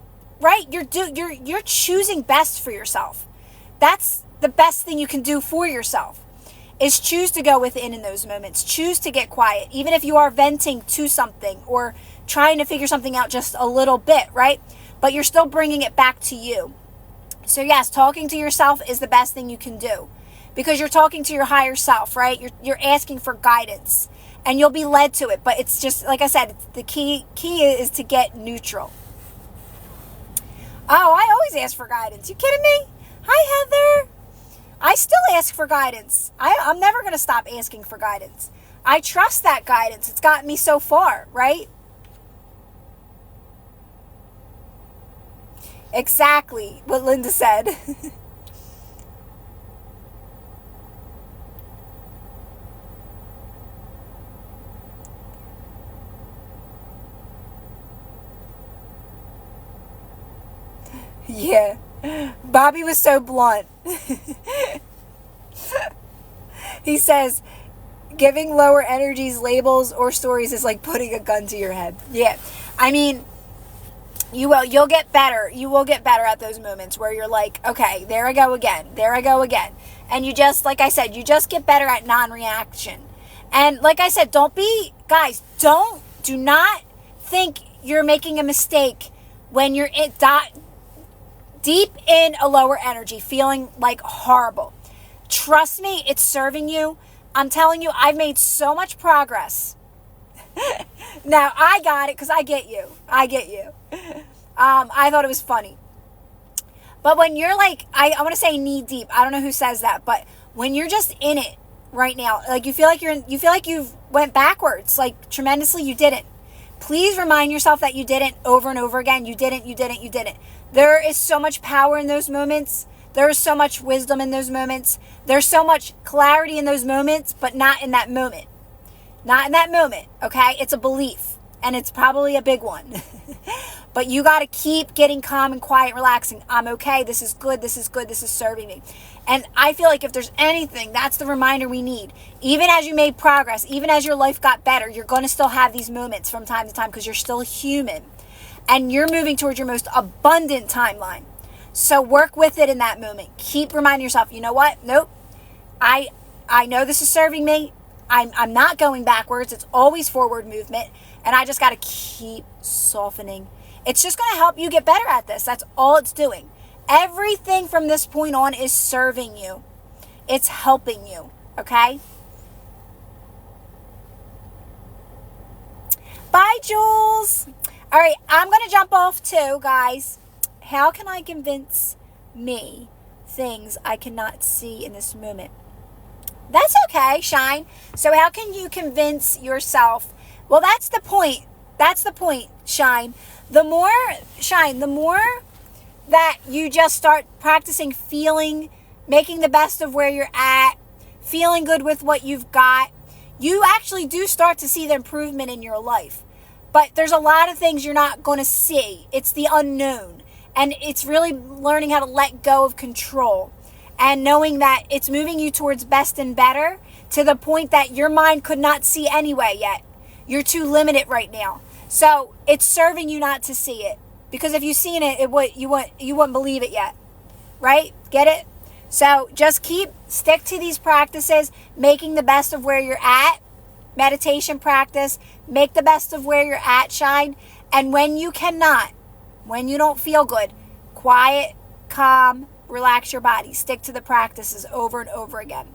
right? You're choosing best for yourself. That's the best thing you can do for yourself is choose to go within in those moments. Choose to get quiet, even if you are venting to something or trying to figure something out just a little bit, right? But you're still bringing it back to you. So yes, talking to yourself is the best thing you can do because you're talking to your higher self, right? You're asking for guidance and you'll be led to it. But it's just, like I said, the key is to get neutral. Oh, I always ask for guidance. You kidding me? Hi, Heather. I still ask for guidance. I'm never going to stop asking for guidance. I trust that guidance. It's gotten me so far, right? Exactly what Linda said. Yeah. Bobby was so blunt. He says, giving lower energies labels or stories is like putting a gun to your head. Yeah. I mean, you'll get better. You will get better at those moments where you're like, okay, there I go again. There I go again. And you just, like I said, you just get better at non-reaction. And like I said, do not think you're making a mistake when you're deep in a lower energy, feeling like horrible. Trust me, it's serving you. I'm telling you, I've made so much progress. Now, I got it because I get you. I get you. I thought it was funny. But when you're like, I want to say knee deep. I don't know who says that, but when you're just in it right now, like you feel like you've went backwards, like tremendously, you didn't. Please remind yourself that you didn't over and over again. You didn't. There is so much power in those moments. There is so much wisdom in those moments. There's so much clarity in those moments, but not in that moment. Not in that moment, okay? It's a belief, and it's probably a big one. But you got to keep getting calm and quiet, relaxing. I'm okay. This is good. This is serving me. And I feel like if there's anything, that's the reminder we need. Even as you made progress, even as your life got better, you're going to still have these moments from time to time because you're still human. And you're moving towards your most abundant timeline. So work with it in that moment. Keep reminding yourself, you know what? Nope. I know this is serving me. I'm not going backwards. It's always forward movement. And I just got to keep softening. It's just going to help you get better at this. That's all it's doing. Everything from this point on is serving you. It's helping you. Okay? Bye, Jules. All right, I'm going to jump off too, guys. How can I convince me things I cannot see in this moment? That's okay, Shine. So how can you convince yourself? Well, that's the point. That's the point, Shine. The more that you just start practicing feeling, making the best of where you're at, feeling good with what you've got, you actually do start to see the improvement in your life. But there's a lot of things you're not going to see. It's the unknown. And it's really learning how to let go of control and knowing that it's moving you towards best and better to the point that your mind could not see anyway yet. You're too limited right now. So it's serving you not to see it. Because if you've seen it, you wouldn't believe it yet. Right? Get it? So just stick to these practices, making the best of where you're at. Meditation practice. Make the best of where you're at, Shine. And when you cannot, when you don't feel good, quiet, calm, relax your body. Stick to the practices over and over again.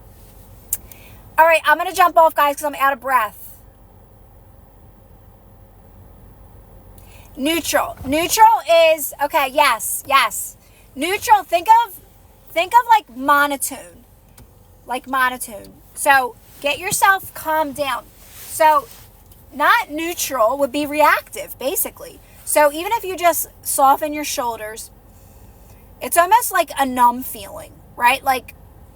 All right, I'm going to jump off, guys, because I'm out of breath. Neutral. Neutral is, okay, yes. Neutral, think of like monotone. Like monotone. So get yourself calmed down. So not neutral would be reactive, basically. So even if you just soften your shoulders, it's almost like a numb feeling, right? Like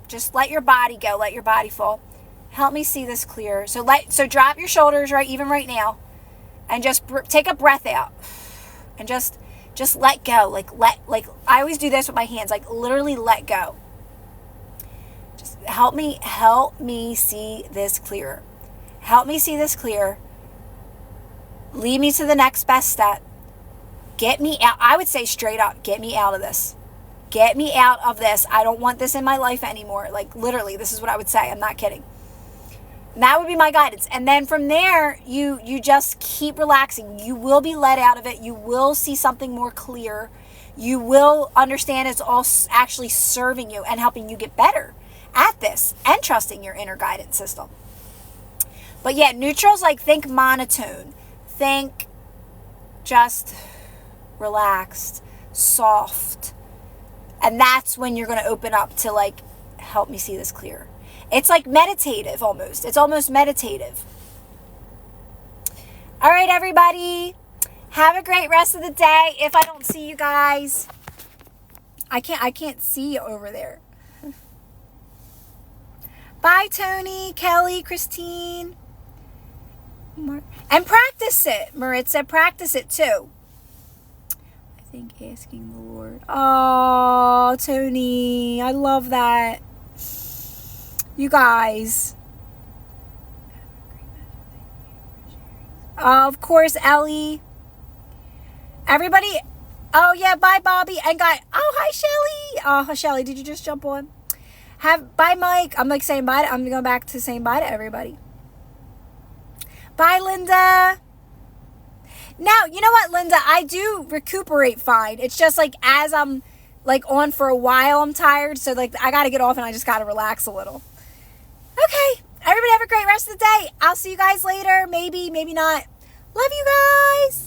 just let your body go, let your body fall. Help me see this clear. So drop your shoulders, right, even right now, and just take a breath out, and just let go. Like I always do this with my hands, like literally let go. Just help me see this clearer. Help me see this clear. Lead me to the next best step. Get me out. I would say straight up, get me out of this. Get me out of this. I don't want this in my life anymore. Like literally, this is what I would say. I'm not kidding. And that would be my guidance. And then from there, you just keep relaxing. You will be let out of it. You will see something more clear. You will understand it's all actually serving you and helping you get better at this and trusting your inner guidance system. But yeah, neutral's like think monotone. Think just relaxed, soft. And that's when you're going to open up to like, help me see this clear. It's like meditative almost. It's almost meditative. All right, everybody. Have a great rest of the day. If I don't see you guys, I can't see you over there. Bye, Tony, Kelly, Christine. And practice it. Maritza, practice it too. I think asking the Lord. Oh, Tony, I love that. You guys. Of course, Ellie. Everybody. Oh, yeah. Bye, Bobby. And Guy. Oh, hi, Shelly. Oh, Shelly, did you just jump on? Bye, Mike. I'm like saying bye. I'm going back to saying bye to everybody. Bye, Linda. Now, you know what, Linda? I do recuperate fine. It's just like as I'm like on for a while, I'm tired. So like I got to get off and I just got to relax a little. Okay. Everybody have a great rest. rest of the day. I'll see you guys later. Maybe, maybe not. Love you guys.